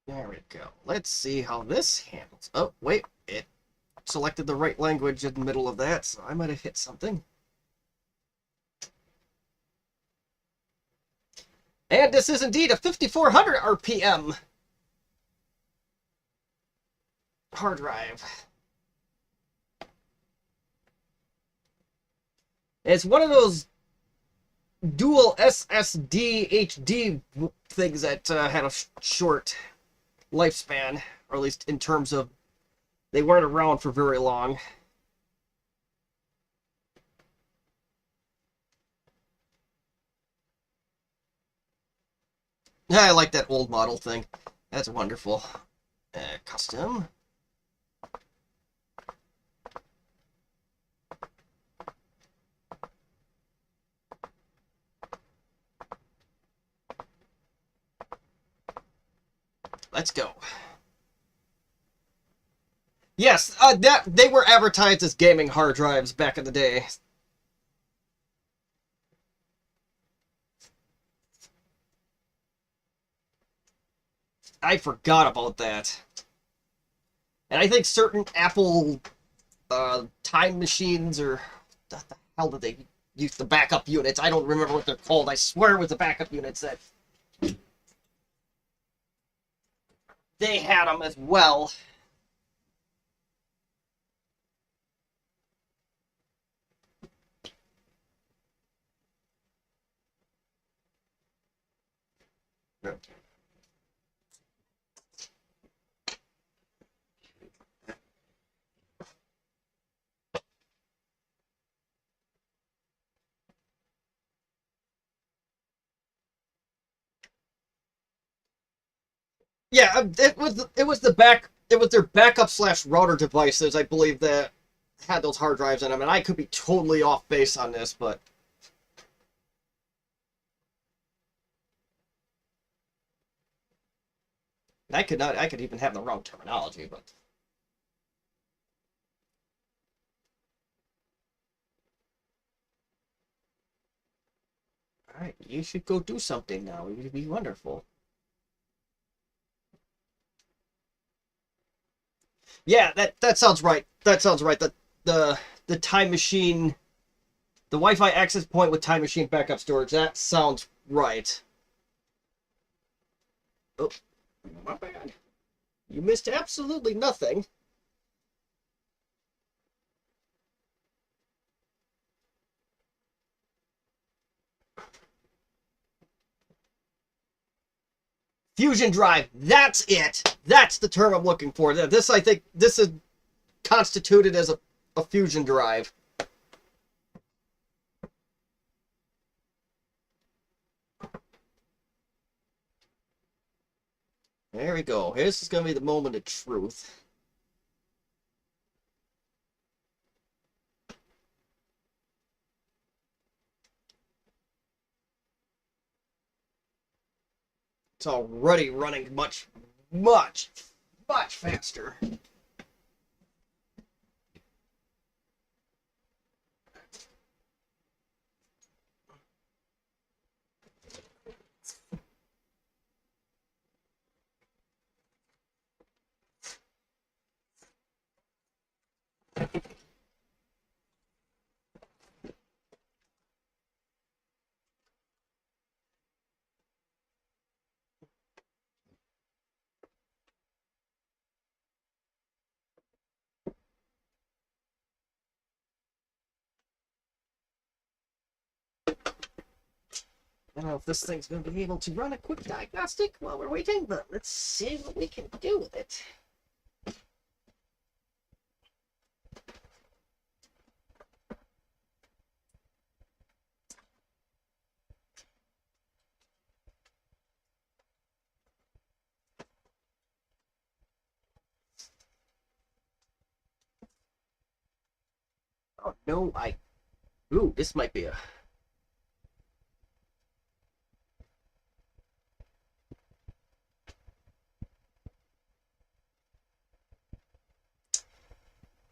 There we go. Let's see how this handles. Oh, wait, it selected the right language in the middle of that, so I might have hit something. And this is indeed a 5400 RPM hard drive. It's one of those dual SSD HD things that had a short lifespan, or at least in terms of they weren't around for very long. I like that old model thing. That's wonderful. Custom. Let's go. Yes, that they were advertised as gaming hard drives back in the day. I forgot about that. And I think certain Apple time machines, or what the hell did they use, the backup units? I don't remember what they're called. I swear it was the backup units that they had them as well. Yeah, it was their backup slash router devices, I believe, that had those hard drives in them, and I could be totally off base on this, but I could even have the wrong terminology, but all right, you should go do something now. It would be wonderful. Yeah, that sounds right. That sounds right. The time machine, the Wi-Fi access point with time machine backup storage. That sounds right. Oh, my bad. You missed absolutely nothing. Fusion drive. That's it. That's the term I'm looking for. This, I think, this is constituted as a fusion drive. There we go. This is going to be the moment of truth. It's already running much, much, much faster. I don't know if this thing's going to be able to run a quick diagnostic while we're waiting, but let's see what we can do with it. Oh, no, Ooh, this might be a...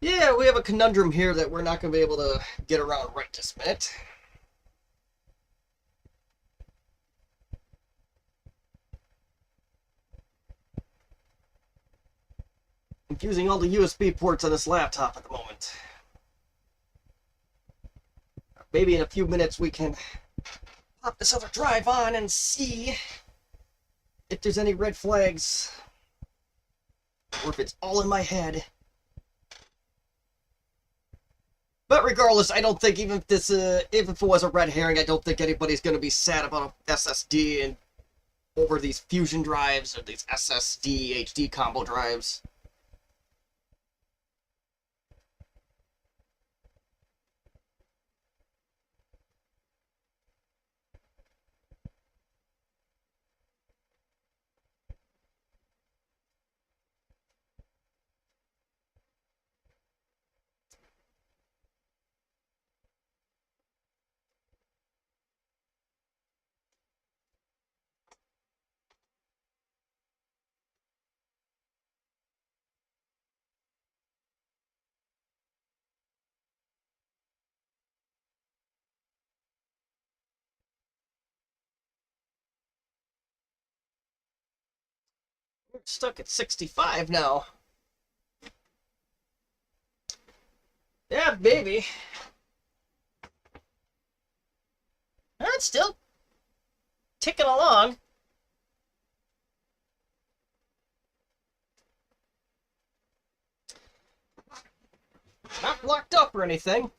Yeah, we have a conundrum here that we're not going to be able to get around right this minute. I'm using all the USB ports on this laptop at the moment. Maybe in a few minutes we can pop this other drive on and see if there's any red flags, or if it's all in my head. But regardless, I don't think even if this, if it was a red herring, I don't think anybody's going to be sad about an SSD and over these fusion drives or these SSD HD combo drives. We're stuck at 65 now. Yeah, baby. It's still ticking along. Not blocked up or anything.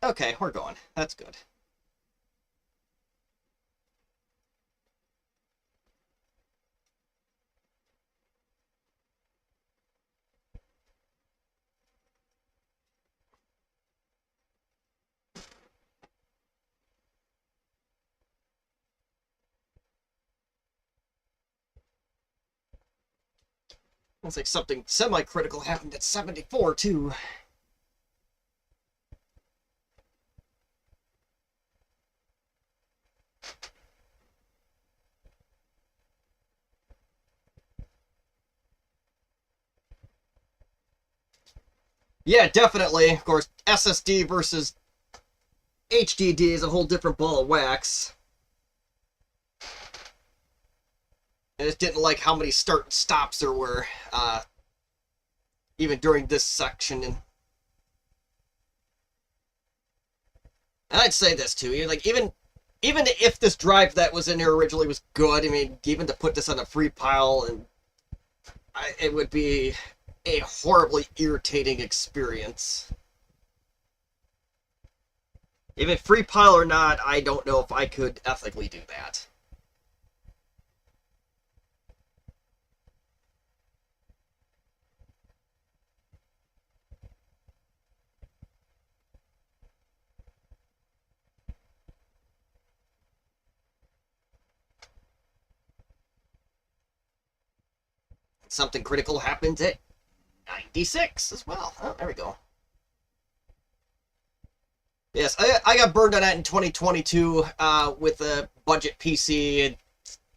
Okay, we're going. That's good. Looks like something semi-critical happened at 74, too. Yeah, definitely. Of course, SSD versus HDD is a whole different ball of wax. I just didn't like how many start and stops there were, even during this section. And I'd say this too, like even if this drive that was in here originally was good, I mean, even to put this on a free pile, and it would be a horribly irritating experience. Even free pile or not, I don't know if I could ethically do that. Something critical happened at 96 as well. Oh, there we go. Yes, I got burned on that in 2022 with a budget PC and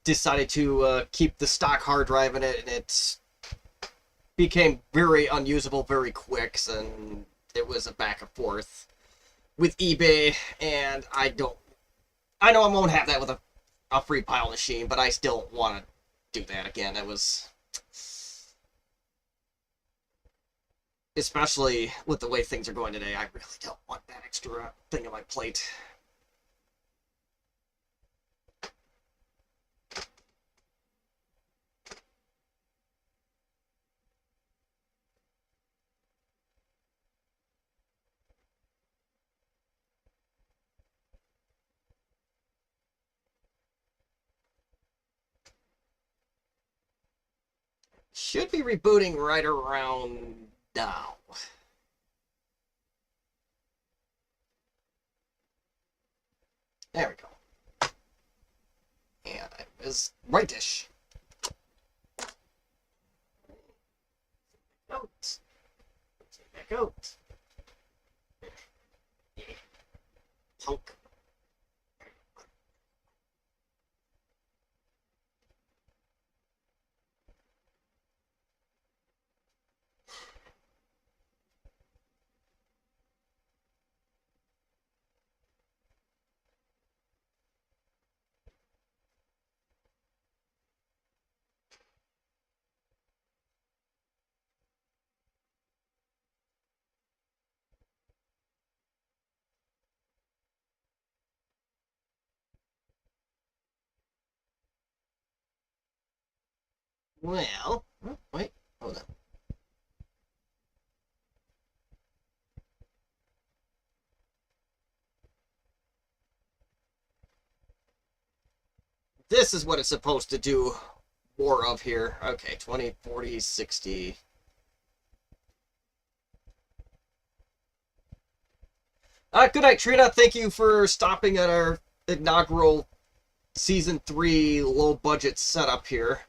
decided to keep the stock hard drive in it, and it became very unusable very quick, and it was a back and forth with eBay, and I know I won't have that with a free pile machine, but I still want to do that again. It was... Especially with the way things are going today, I really don't want that extra thing on my plate. Should be rebooting right around now. There we go. And I was rightish. Out. Back out. Punk. Well, oh, wait, hold on. This is what it's supposed to do more of here. Okay, 20, 40, 60. Good night, Trina. Thank you for stopping at our inaugural Season 3 low-budget setup here.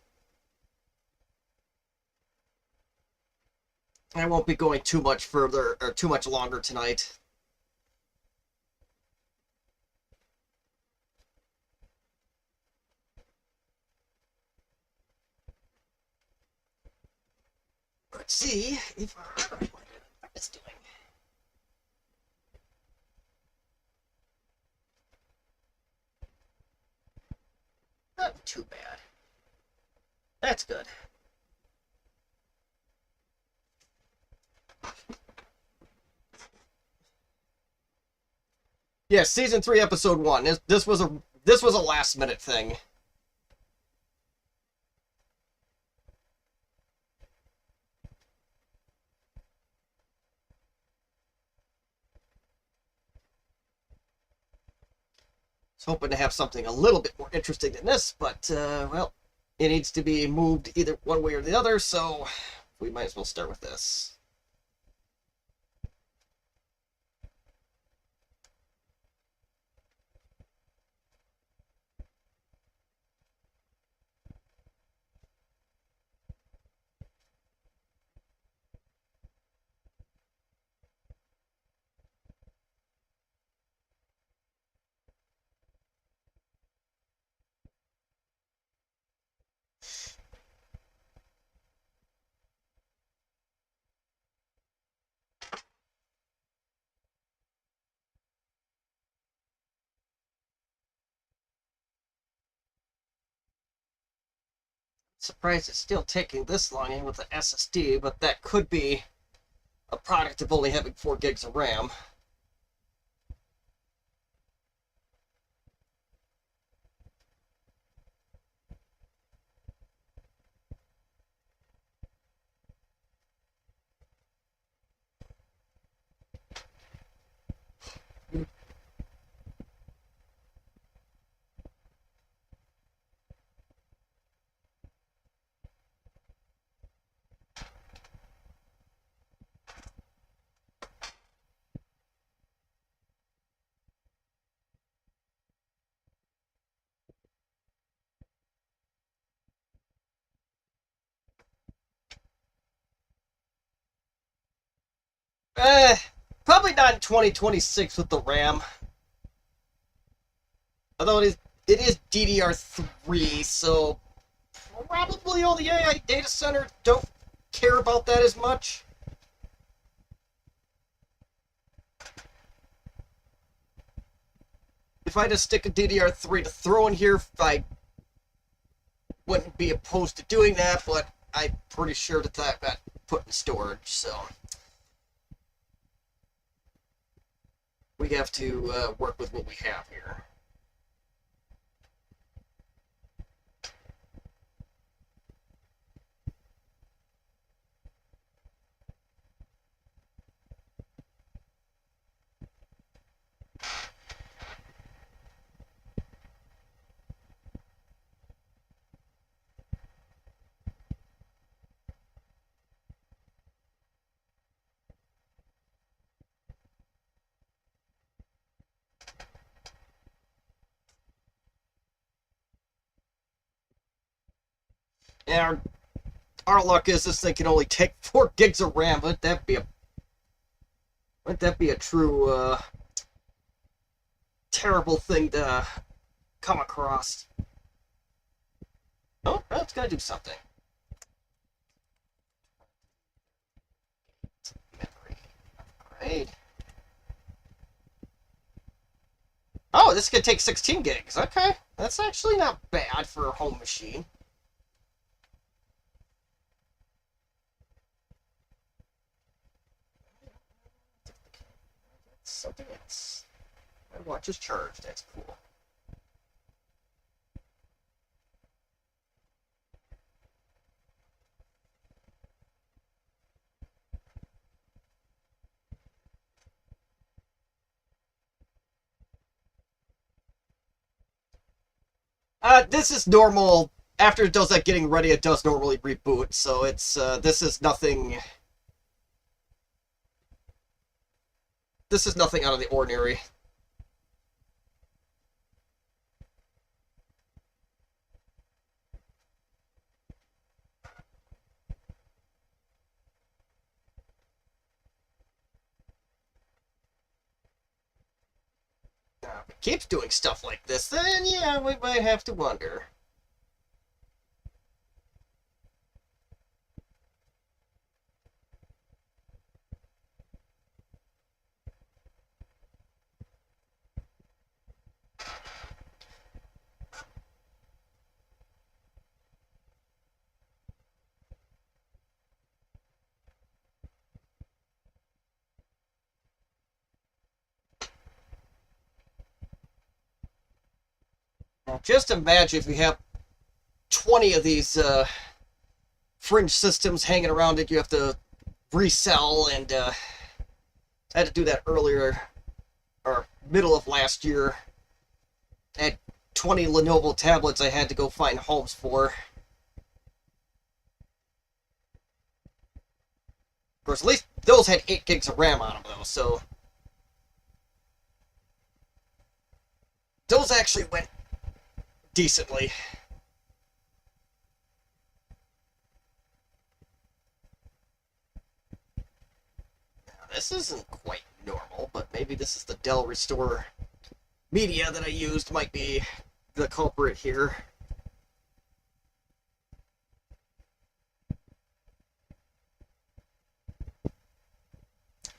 I won't be going too much further, or too much longer tonight. Let's see if it's doing. Not too bad. That's good. Yeah, season 3, episode 1. This was a last minute thing. I was hoping to have something a little bit more interesting than this, but well, it needs to be moved either one way or the other, so we might as well start with this. Surprised it's still taking this long in with the SSD, but that could be a product of only having 4 gigs of RAM. Probably not in 2026 with the RAM. Although it is DDR3, so probably all the AI data center don't care about that as much. If I just stick a DDR3 to throw in here, I wouldn't be opposed to doing that, but I'm pretty sure that got put in storage, so we have to work with what we have here. Yeah, our luck is this thing can only take 4 gigs of RAM. Wouldn't that be a true terrible thing to come across? Oh, well, it's gonna do something. Memory upgrade. Oh, this could take 16 gigs. Okay, that's actually not bad for a home machine. Something else. My watch is charged. That's cool. This is normal. After it does that getting ready, it does normally reboot. So it's this is nothing. This is nothing out of the ordinary. If it keeps doing stuff like this, then yeah, we might have to wonder. Now, just imagine if you have 20 of these fringe systems hanging around it you have to resell, and I had to do that earlier, or middle of last year. I had 20 Lenovo tablets I had to go find homes for. Of course, at least those had 8 gigs of RAM on them, though, so those actually went decently. Now, this isn't quite normal, but maybe this is the Dell Restore media that I used might be the culprit here.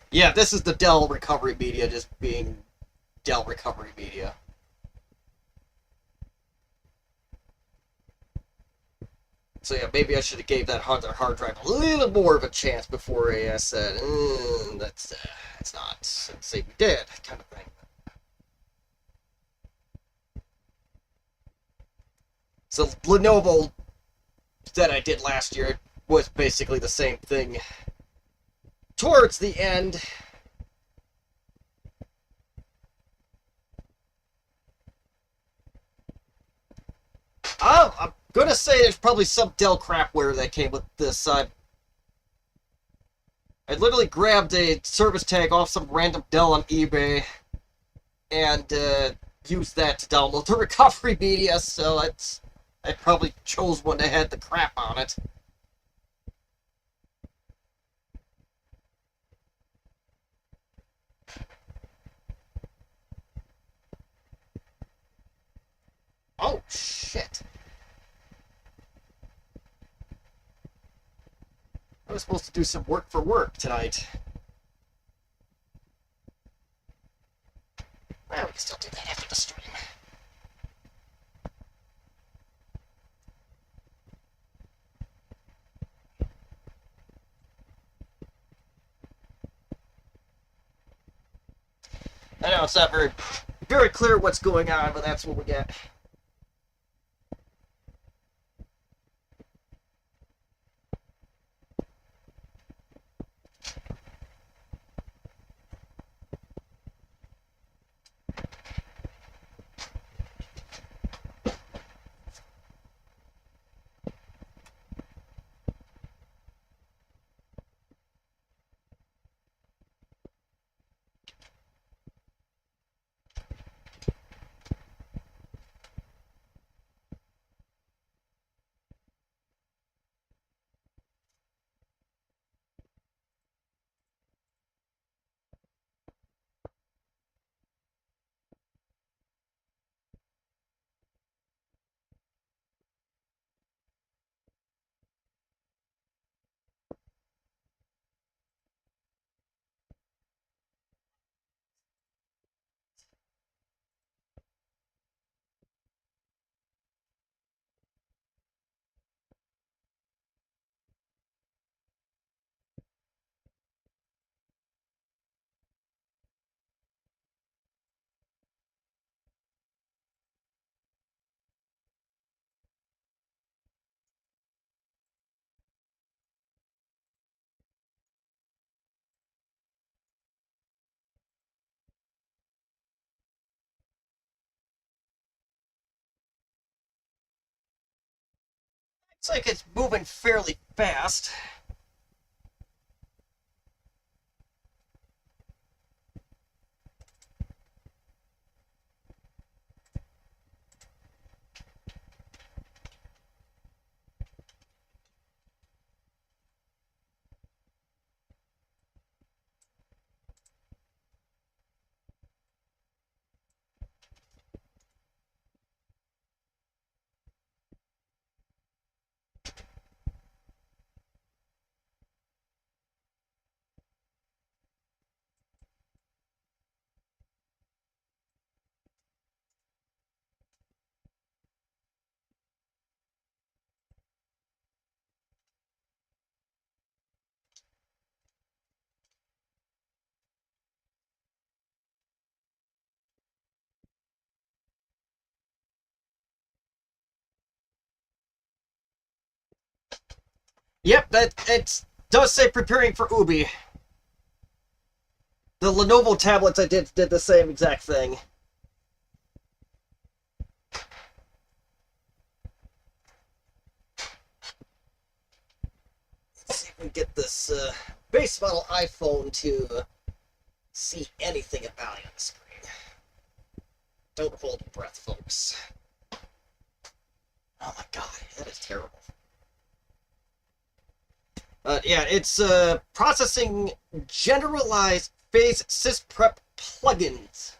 Yeah, this is the Dell recovery media just being Dell recovery media. So yeah, maybe I should have gave that hard drive a little more of a chance before I said, that's not, say we did, kind of thing. So Lenovo that I did last year was basically the same thing. Towards the end, I'm gonna say there's probably some Dell crapware that came with this. I literally grabbed a service tag off some random Dell on eBay and used that to download the recovery media, so I probably chose one that had the crap on it. Oh, shit. I was supposed to do some work for work tonight. Well, we can still do that after the stream. I know it's not very clear what's going on, but that's what we get. Looks like it's moving fairly fast. Yep, that it does say preparing for Ubi. The Lenovo tablets I did the same exact thing. Let's see if we can get this base model iPhone to see anything about it on the screen. Don't hold your breath, folks. Oh my god, that is terrible. Yeah, it's processing generalized phase sysprep plugins.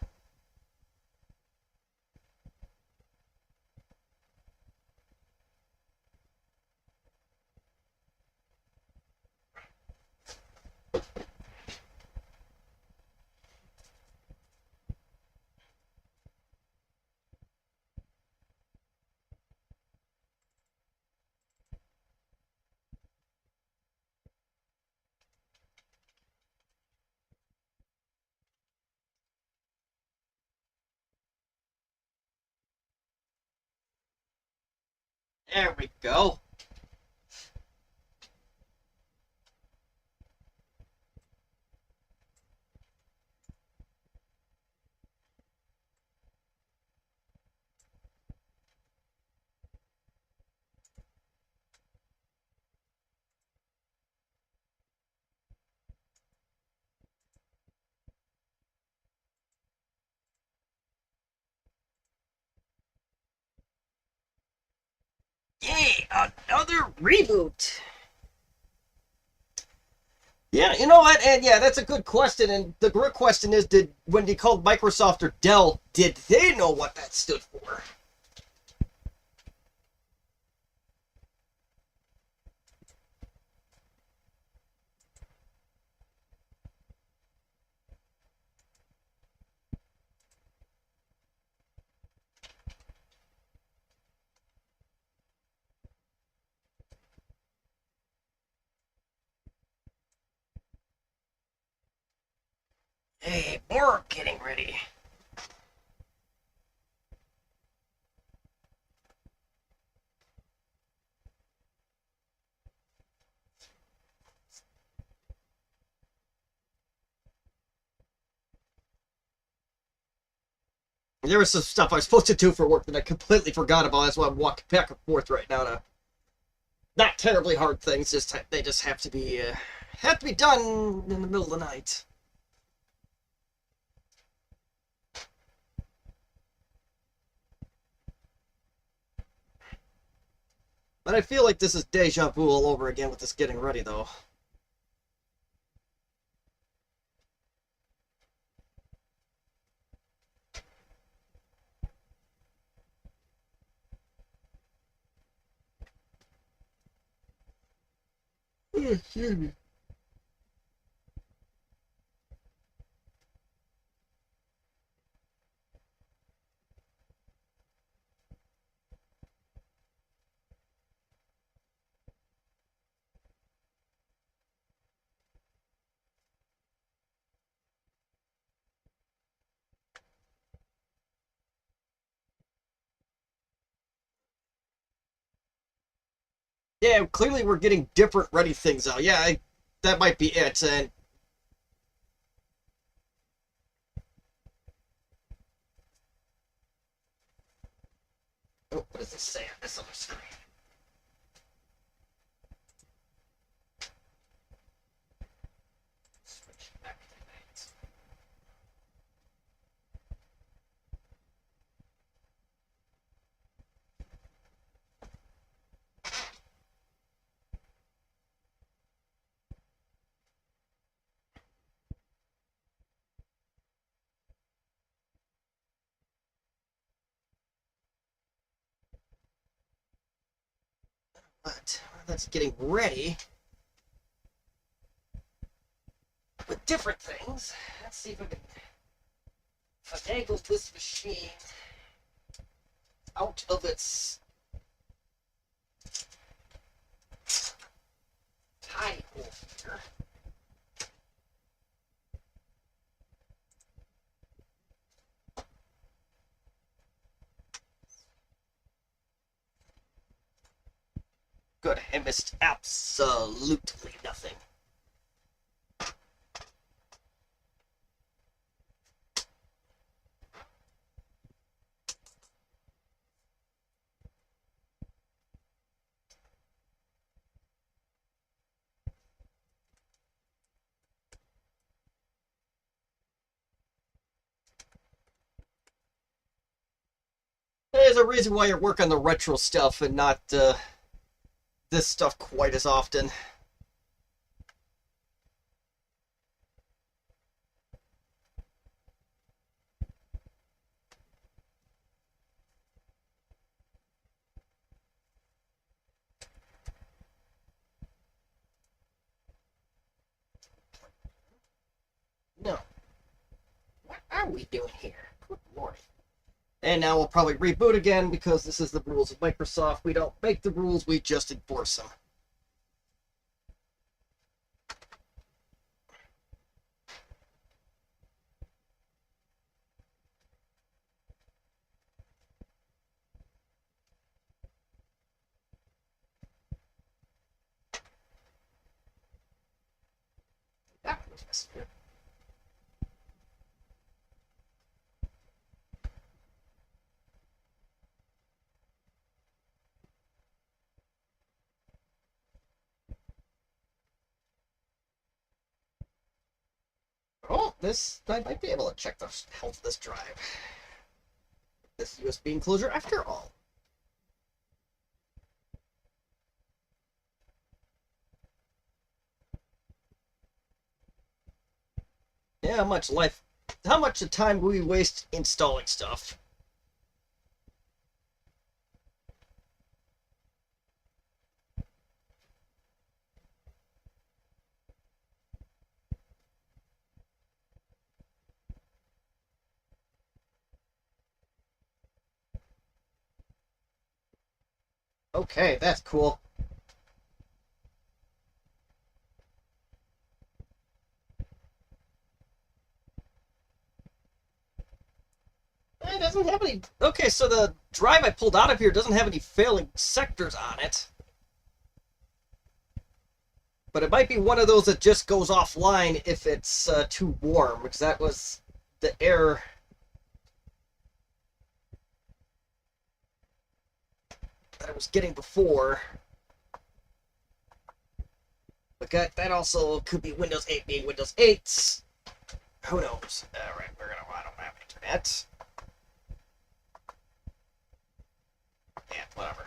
There we go. Yay, another reboot. Yeah, you know what? And yeah, that's a good question. And the real question is, when they called Microsoft or Dell, did they know what that stood for? Hey, more getting ready. There was some stuff I was supposed to do for work that I completely forgot about. That's why I'm walking back and forth right now to not terribly hard things. Just they just have to be done in the middle of the night. But I feel like this is deja vu all over again with this getting ready, though. Excuse me. Yeah, clearly we're getting different ready things out. Yeah, that might be it. And oh, what does it say on this other screen? Switch back to that. But that's getting ready with different things. Let's see if I can finagle this machine out of its tie hole here. Good, I missed absolutely nothing. There's a reason why you work on the retro stuff and not this stuff quite as often. No. What are we doing here? Good lord. And now we'll probably reboot again because this is the rules of Microsoft. We don't make the rules, we just enforce them. That was messy. Oh, this, I might be able to check the health of this drive. This USB enclosure after all. Yeah, how much time we waste installing stuff? Okay, that's cool. doesn't have any... Okay, so the drive I pulled out of here doesn't have any failing sectors on it. But it might be one of those that just goes offline if it's too warm, because that was the error that I was getting before. But that also could be Windows 8 being Windows 8. Who knows? Alright, I don't have internet. Yeah, whatever.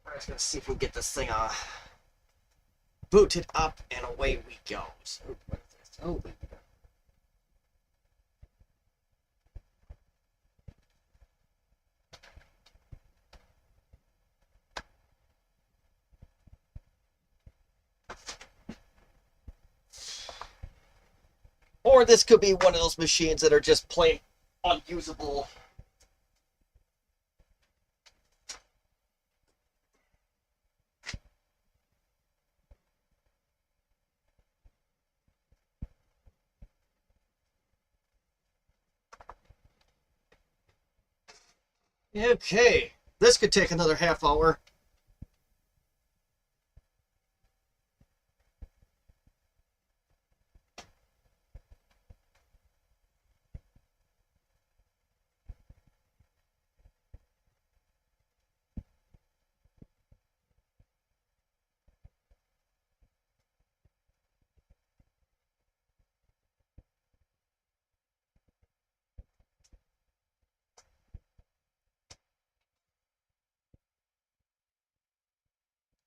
We're just gonna see if we can get this thing booted up and away we go. So, what is this? Oh, there we go. Or this could be one of those machines that are just plain unusable. Okay, this could take another half hour.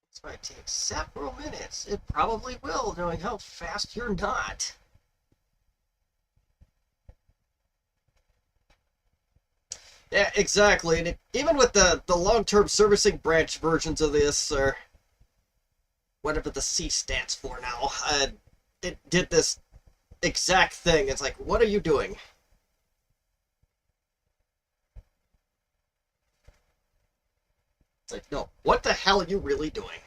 This might take several minutes. It probably will, knowing how fast you're not. Yeah, exactly. And even with the long-term servicing branch versions of this, or whatever the C stands for now, it did this exact thing. It's like, what are you doing? It's like, no, what the hell are you really doing?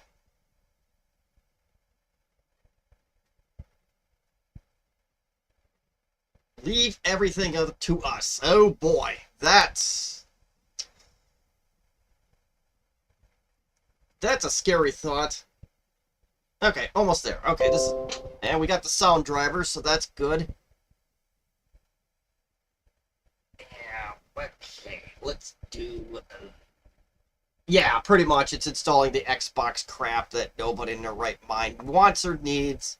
Leave everything up to us. Oh boy, that's a scary thought. Okay, almost there. Okay, and we got the sound driver, so that's good. Yeah, okay, let's do... Yeah, pretty much. It's installing the Xbox crap that nobody in their right mind wants or needs.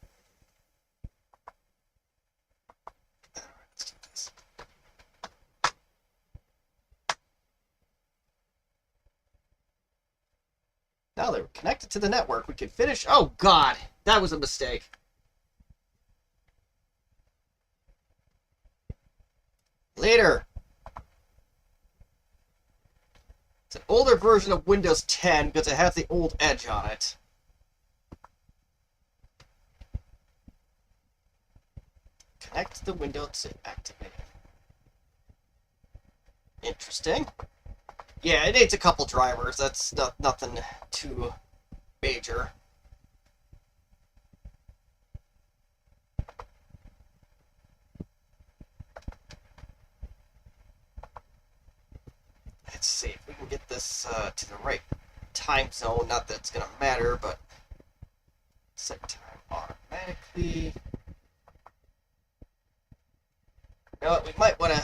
Now that we're connected to the network, we can finish... Oh, God! That was a mistake. Later. It's an older version of Windows 10 because it has the old Edge on it. Connect the window to activate. Interesting. Yeah, it needs a couple drivers. That's nothing too major. Let's see if we can get this to the right time zone. Not that it's going to matter, but set time automatically. You know what? We might want to...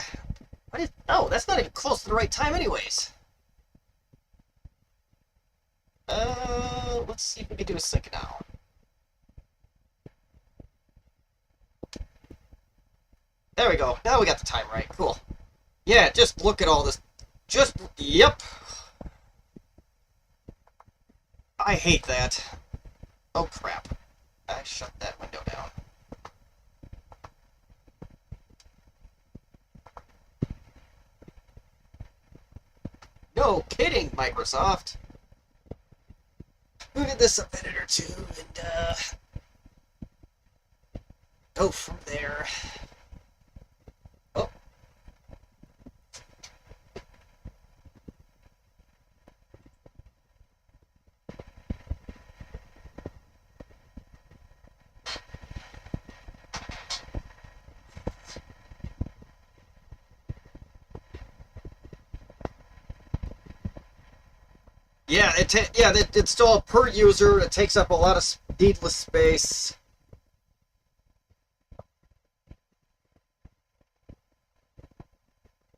What is... Oh, that's not even close to the right time anyways. Let's see if we can do a sync now. There we go. Now we got the time right. Cool. Yeah, just look at all this. Yep. I hate that. Oh, crap. I shut that window down. No kidding, Microsoft. Move this up a minute or two and go from there. Oh. Yeah, it's still per user. It takes up a lot of needless space.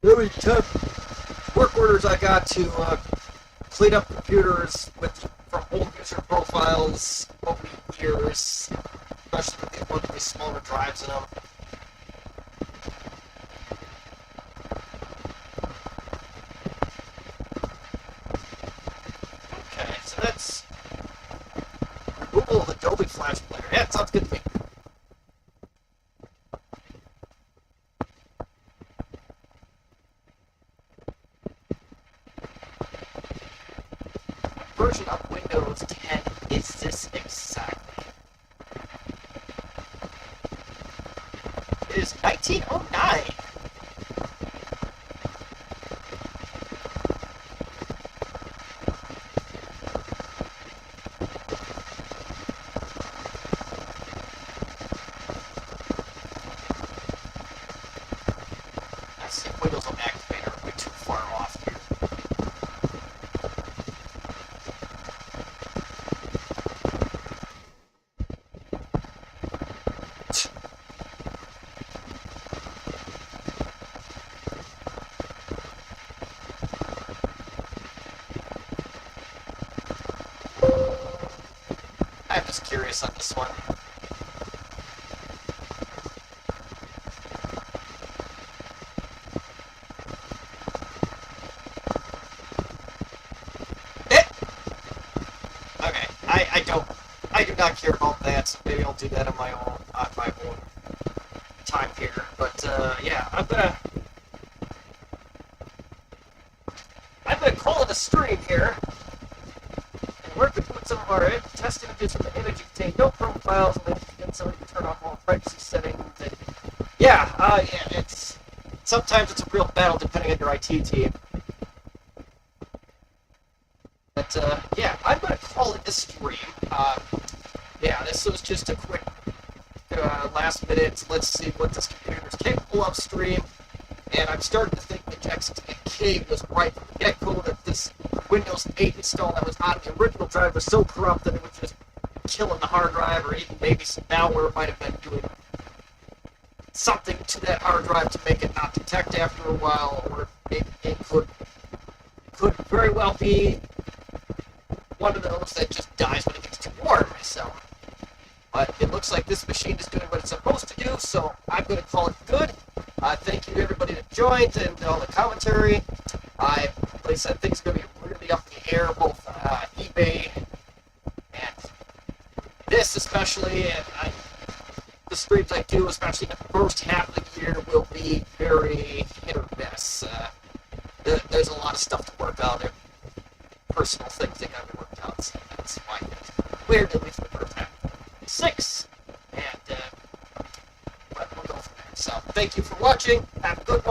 How many work orders I got to clean up computers from old user profiles over the years, especially with these smaller drives in them. Okay, so that's removal of Adobe Flash Player. Yeah, it sounds good to me. What version of Windows 10 is this exactly? It is 1909. I see Windows on Activator way too far off here. I'm just curious on this one. Okay, I do not care about that, so maybe I'll do that on my own time here. But yeah, I'm gonna call it a stream here. And we're going to put some of our test images from the image contain no profiles, and then somebody can turn off all privacy settings. And yeah, sometimes it's a real battle depending on your IT team. But yeah, I'm going to call it a stream. Yeah, this was just a quick last minute, let's see what this computer is capable of stream. And I'm starting to think that XTK was right from the get-go, that this Windows 8 install that was on the original drive was so corrupt that it was just killing the hard drive, or even maybe some malware might have been doing something to that hard drive to make it not detect after a while, or it could very well be one of those that just dies when it gets too warm. So, but it looks like this machine is doing what it's supposed to do, so I'm going to call it good. Thank you to everybody that joined and all the commentary. Like I said, things are going to be really up in the air, both eBay and this especially, and the streams I do, especially in the first half of the year, will be very hit or miss. There's a lot of stuff to work out there. Personal things that got to be worked out, so that's why it's weird, at least the first half. 6, and but we'll go from there. So, thank you for watching. Have a good one.